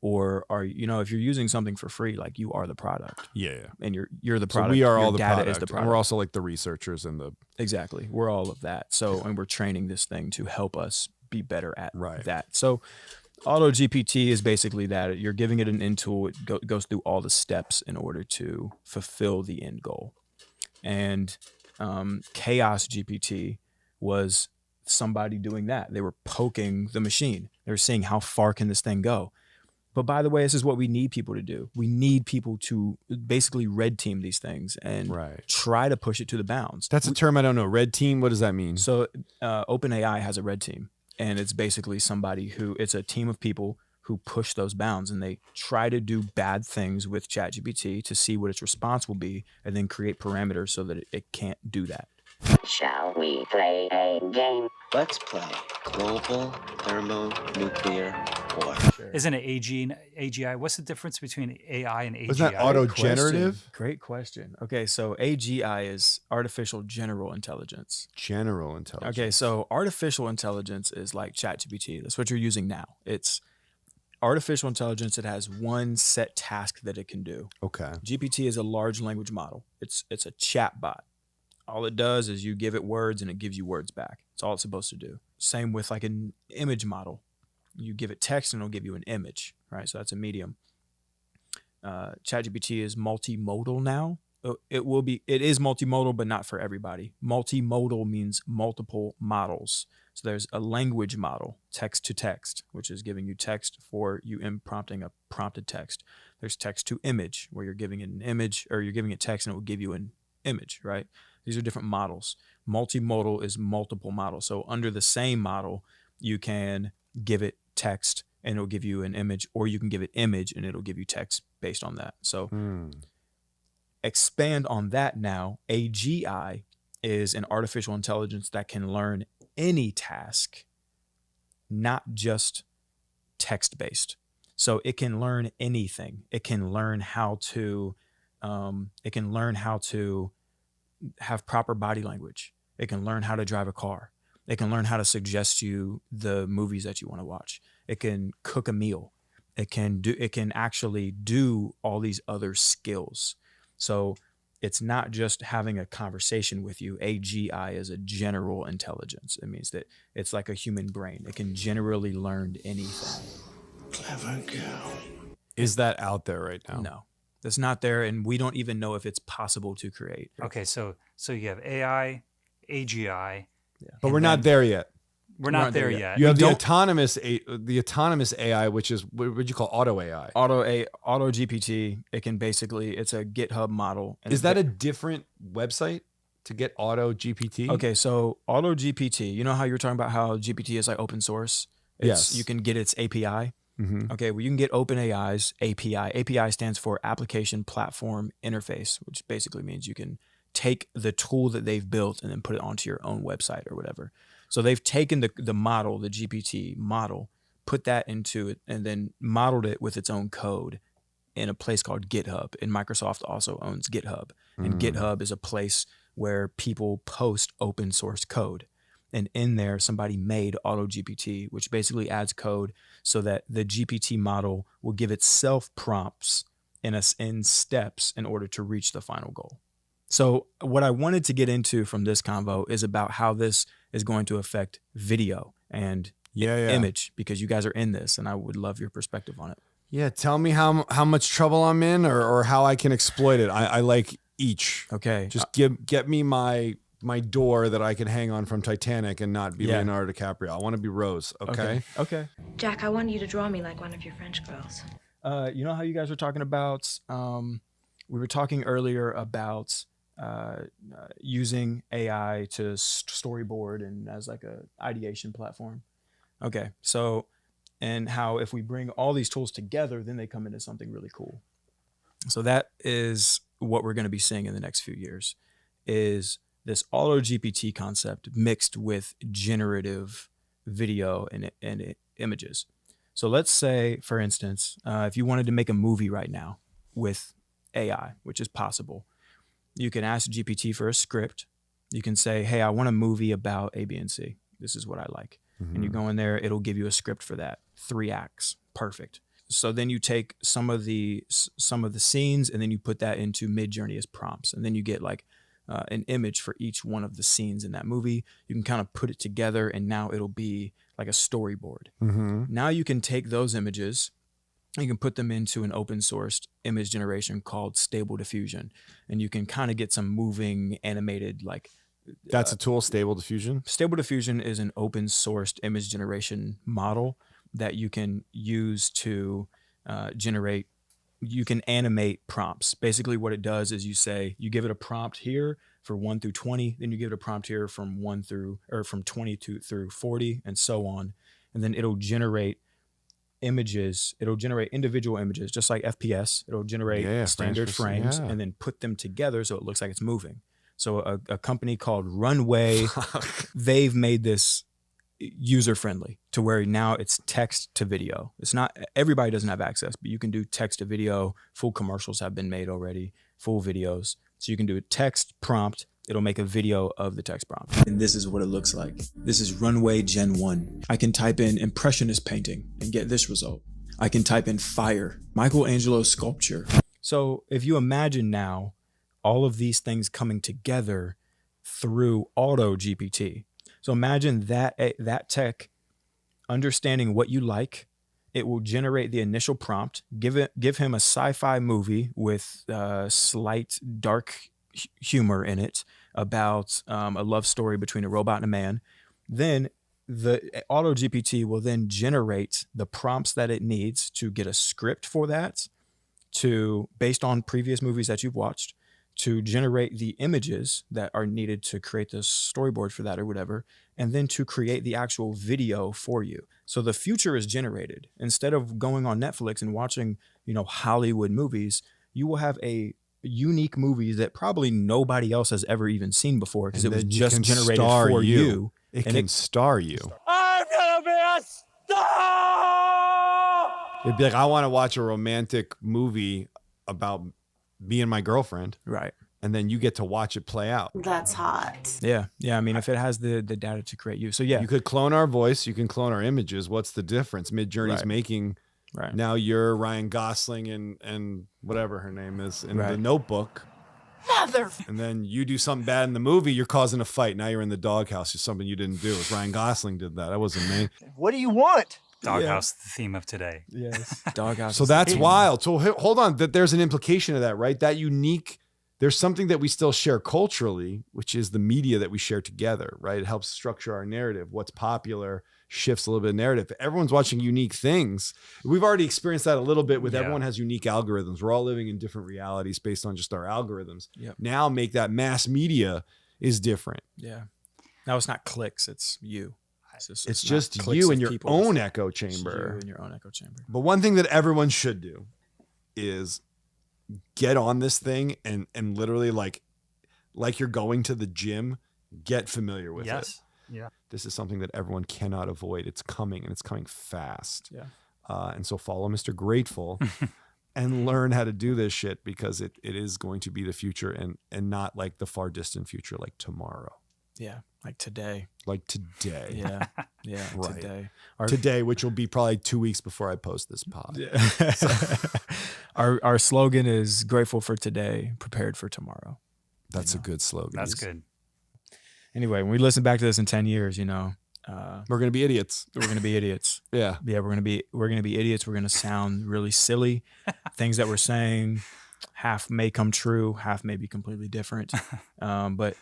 Or are you know, if you're using something for free, like you are the product. Yeah. And you're the product. So we are your all the data product. is the And product. we're also like the researchers and the. Exactly. We're all of that. So, and we're training this thing to help us be better at Right. that. So Auto GPT is basically that. You're giving it an end tool. It goes through all the steps in order to fulfill the end goal. And Chaos GPT was somebody doing that. They were poking the machine. They were seeing how far can this thing go. But by the way, this is what we need people to do. We need people to basically red team these things and try to push it to the bounds. That's a term I don't know. Red team. What does that mean? So OpenAI has a red team, and it's basically somebody it's a team of people who push those bounds, and they try to do bad things with ChatGPT to see what its response will be, and then create parameters so that it can't do that. Shall we play a game? Let's play global thermonuclear for. Isn't it AG and AGI? What's the difference between AI and AGI? Was that auto-generative? Great question. Okay, so AGI is artificial general intelligence. General intelligence. Okay, so artificial intelligence is like ChatGPT. That's what you're using now. It's artificial intelligence. It has one set task that it can do. Okay. GPT is a large language model. It's a chat bot. All it does is you give it words and it gives you words back. That's all it's supposed to do. Same with like an image model. You give it text and it'll give you an image, right? So that's a medium. ChatGPT is multimodal now. It is multimodal, but not for everybody. Multimodal means multiple models. So there's a language model, text to text, which is giving you text for you prompting a prompted text. There's text to image, where you're giving it an image, or you're giving it text and it will give you an image, right? These are different models. Multimodal is multiple models. So under the same model, you can give it text and it'll give you an image, or you can give it image and it'll give you text based on that. So expand on that now. AGI is an artificial intelligence that can learn any task, not just text-based. So it can learn anything. It can learn how to have proper body language. It can learn how to drive a car. It can learn how to suggest you the movies that you want to watch. It can cook a meal. It can actually do all these other skills. So it's not just having a conversation with you. AGI is a general intelligence. It means that it's like a human brain. It can generally learn anything. Clever girl. Is that out there right now? No, that's not there, and we don't even know if it's possible to create. Okay, so you have AI, AGI, but we're not there yet. We're not there yet. You have the autonomous AI, which is what would you call auto AI? Auto GPT. It can basically, it's a GitHub model. Is that a different website to get auto GPT? Okay, so auto GPT. You know how you're talking about how GPT is like open source? Yes. You can get its API. Mm-hmm. Okay, well, you can get OpenAI's API. API stands for Application Platform Interface, which basically means you can take the tool that they've built and then put it onto your own website or whatever. So they've taken the model, the GPT model, put that into it, and then modeled it with its own code in a place called GitHub. And Microsoft also owns GitHub. And GitHub is a place where people post open source code. And in there, somebody made Auto GPT, which basically adds code so that the GPT model will give itself prompts in steps in order to reach the final goal. So what I wanted to get into from this convo is about how this is going to affect video and image, because you guys are in this and I would love your perspective on it. Yeah, tell me how much trouble I'm in or how I can exploit it. I like each. Okay. Just get me my door that I can hang on from Titanic and not be Leonardo DiCaprio. I want to be Rose, okay? Okay. Jack, I want you to draw me like one of your French girls. You know how you guys were talking about, we were talking earlier about using AI to storyboard and as like a ideation platform. Okay, so, and how if we bring all these tools together, then they come into something really cool. So that is what we're going to be seeing in the next few years, is this auto GPT concept mixed with generative video and images. So let's say, for instance, if you wanted to make a movie right now with AI, which is possible, you can ask GPT for a script. You can say, hey, I want a movie about A, B, and C. This is what I like. Mm-hmm. And you go in there, it'll give you a script for that. 3 acts. Perfect. So then you take some of the scenes and then you put that into Midjourney as prompts. And then you get like an image for each one of the scenes in that movie. You can kind of put it together and now it'll be like a storyboard. Mm-hmm. Now you can take those images, you can put them into an open sourced image generation called Stable Diffusion. And you can kind of get some moving animated, like. That's a tool, Stable Diffusion? Stable Diffusion is an open sourced image generation model that you can use to generate. You can animate prompts. Basically what it does is you give it a prompt here for 1 through 20, then you give it a prompt here from 20 through 40 and so on. And then it'll generate images. It'll generate individual images, just like FPS. It'll generate standard frames and then put them together so it looks like it's moving. So a company called Runway, they've made this user friendly to where now it's text to video. It's not, everybody doesn't have access, but you can do text to video. Full commercials have been made already, full videos. So you can do a text prompt. It'll make a video of the text prompt. And this is what it looks like. This is Runway Gen 1. I can type in Impressionist painting and get this result. I can type in fire, Michelangelo sculpture. So if you imagine now all of these things coming together through Auto GPT. So imagine that tech understanding what you like. It will generate the initial prompt, give him a sci-fi movie with slight dark humor in it about a love story between a robot and a man. Then the Auto GPT will then generate the prompts that it needs to get a script for that, based on previous movies that you've watched, to generate the images that are needed to create the storyboard for that or whatever, and then to create the actual video for you. So the future is generated. Instead of going on Netflix and watching, Hollywood movies, you will have a unique movie that probably nobody else has ever even seen before because it was just generated for you. It can star you. I'm gonna be a star! It'd be like, I want to watch a romantic movie about me and my girlfriend. Right. And then you get to watch it play out. That's hot. Yeah. Yeah. I mean, if it has the data to create you. So yeah. You could clone our voice. You can clone our images. What's the difference? Midjourney's making. Right. Now you're Ryan Gosling and whatever her name is in The Notebook. Mother. And then you do something bad in the movie, you're causing a fight. Now you're in the doghouse. It's something you didn't do. If Ryan Gosling did that, that wasn't me. What do you want? Doghouse, the theme of today. Yes. Doghouse. So that's wild. So hold on. There's an implication of that, right? That unique, there's something that we still share culturally, which is the media that we share together, right? It helps structure our narrative. What's popular shifts a little bit of narrative. Everyone's watching unique things. We've already experienced that a little bit with everyone has unique algorithms. We're all living in different realities based on just our algorithms. Yep. Now make that mass media is different. Yeah. Now it's not clicks, it's you. It's just you in your own echo chamber. You in your own echo chamber. But one thing that everyone should do is get on this thing and literally like you're going to the gym, get familiar with it. Yeah. This is something that everyone cannot avoid. It's coming and it's coming fast. Yeah. And so follow Mr. Grateful and learn how to do this shit because it is going to be the future and not like the far distant future, like tomorrow. Yeah. Like today. Like today. Yeah. Yeah. Right. Today. Today, which will be probably 2 weeks before I post this pod. Yeah. Our slogan is grateful for today, prepared for tomorrow. That's a good slogan. That's good. Anyway, when we listen back to this in 10 years, we're going to be idiots. We're going to be idiots. Yeah. Yeah. We're going to be idiots. We're going to sound really silly. Things that we're saying, half may come true, half may be completely different. But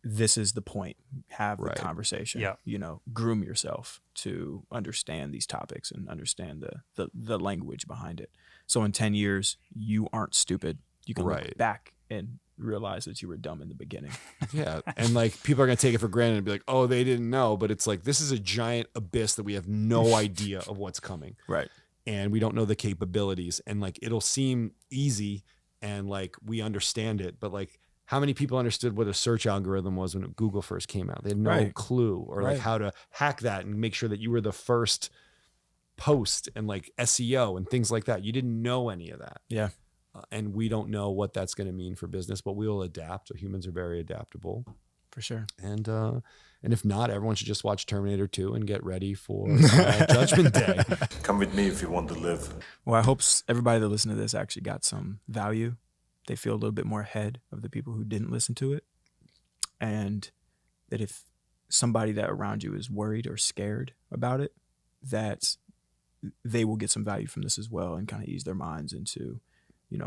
this is the point. Have the conversation. Yeah. Groom yourself to understand these topics and understand the language behind it. So in 10 years, you aren't stupid. You can look back and realize that you were dumb in the beginning. Yeah. And like people are going to take it for granted and be like, oh, they didn't know. But it's like, this is a giant abyss that we have no idea of what's coming. Right. And we don't know the capabilities. And like, it'll seem easy and like we understand it. But like, how many people understood what a search algorithm was when Google first came out? They had no clue or like how to hack that and make sure that you were the first post and like SEO and things like that. You didn't know any of that. Yeah. And we don't know what that's going to mean for business, but we will adapt. So humans are very adaptable. For sure. And if not, everyone should just watch Terminator 2 and get ready for Judgment Day. Come with me if you want to live. Well, I hope everybody that listened to this actually got some value. They feel a little bit more ahead of the people who didn't listen to it. And that if somebody that around you is worried or scared about it, that they will get some value from this as well and kind of ease their minds into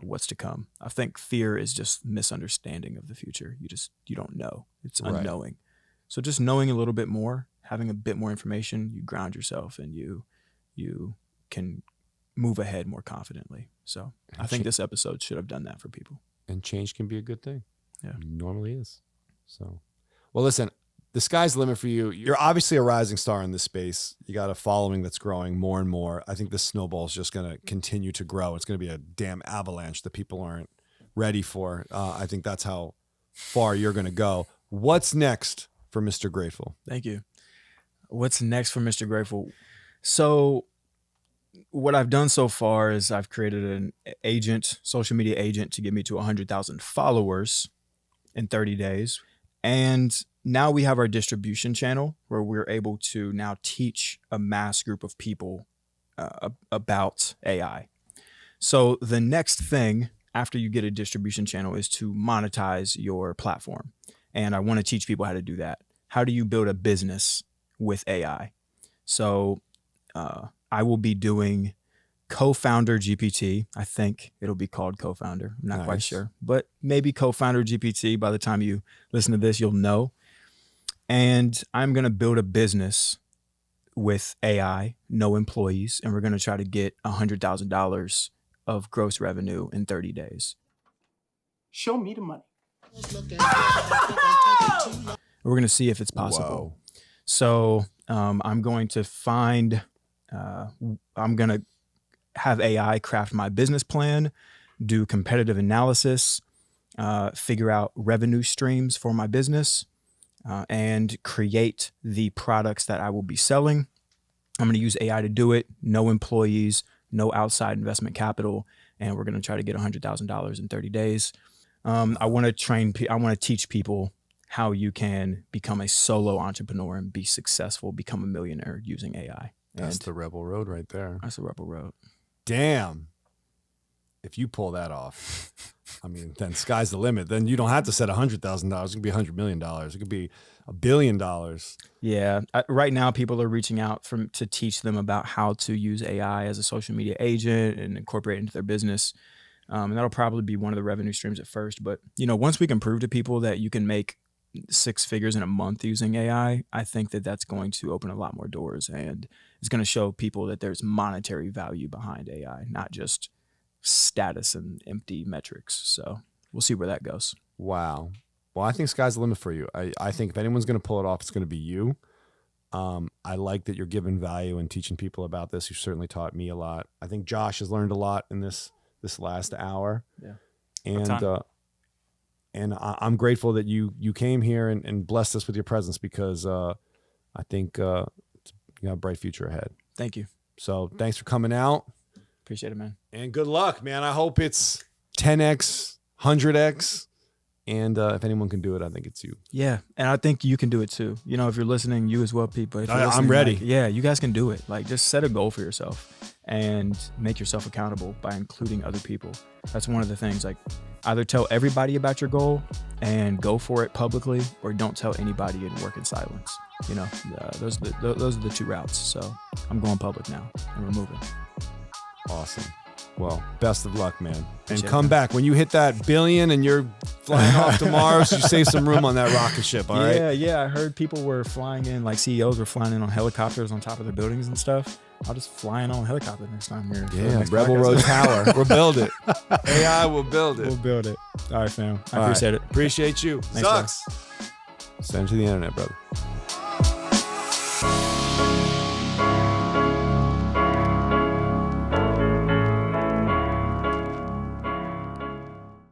what's to come. I think fear is just misunderstanding of the future. You don't know. It's unknowing. So just knowing a little bit more, having a bit more information, you ground yourself and you can move ahead more confidently. So I think this episode should have done that for people. And change can be a good thing. Yeah. It normally is. So, well, listen, the sky's the limit for you. You're obviously a rising star in this space. You got a following that's growing more and more. I think this snowball is just going to continue to grow. It's going to be a damn avalanche that people aren't ready for. I think that's how far you're going to go. What's next for Mr. Grateful? Thank you. What's next for Mr. Grateful? So what I've done so far is I've created an agent, social media agent, to get me to 100,000 followers in 30 days. And now we have our distribution channel where we're able to now teach a mass group of people about AI. So the next thing after you get a distribution channel is to monetize your platform. And I want to teach people how to do that. How do you build a business with AI? So I will be doing Co-Founder GPT. I think it'll be called Co-Founder. I'm not quite sure, but maybe Co-Founder GPT. By the time you listen to this, you'll know. And I'm going to build a business with AI, no employees, and we're going to try to get $100,000 of gross revenue in 30 days. Show me the money. We're going to see if it's possible. Whoa. So I'm going to find, I'm going to have AI craft my business plan, do competitive analysis, figure out revenue streams for my business, and create the products that I will be selling. I'm going to use AI to do it. No employees, no outside investment capital, and we're going to try to get $100,000 in 30 days. I want to teach people how you can become a solo entrepreneur and be successful, become a millionaire using AI. That's the rebel road right there. That's the rebel road. Damn. If you pull that off, I mean, then sky's the limit. Then you don't have to set $100,000. It could be $100 million. It could be $1 billion. Yeah. Right now, people are reaching out to teach them about how to use AI as a social media agent and incorporate it into their business. And that'll probably be one of the revenue streams at first. But, you know, once we can prove to people that you can make 6 figures in a month using AI, I think that that's going to open a lot more doors, and it's going to show people that there's monetary value behind AI, not just status and empty metrics. So we'll see where that goes. Wow. Well, I think sky's the limit for you. I think if anyone's going to pull it off, it's going to be you. I like that you're giving value and teaching people about this. You certainly taught me a lot. I think Josh has learned a lot in this last hour. Yeah. And I'm grateful that you came here and blessed us with your presence, because I think you got a bright future ahead. Thank you. So thanks for coming out. Appreciate it, man. And good luck, man. I hope it's 10x, 100x. And if anyone can do it, I think it's you. Yeah. And I think you can do it too. You know, if you're listening, you as well, people. If you're I'm ready. Like, yeah, you guys can do it. Like, just set a goal for yourself and make yourself accountable by including other people. That's one of the things. Like, either tell everybody about your goal and go for it publicly, or don't tell anybody and work in silence. You know, those are the 2 routes. So I'm going public now, and we're moving. Awesome. Well, best of luck, man. And Appreciate come back when you hit that billion and you're flying off to Mars. You save some room on that rocket ship. All right. Yeah. I heard people were flying in, like CEOs were flying in on helicopters on top of their buildings and stuff. I'll just fly in on a helicopter next time here. Yeah, Rebel Road Tower. We'll build it. AI will build it. We'll build it. All right, fam. I appreciate it. Appreciate you. Thanks, Sucks. Send it to the internet, brother.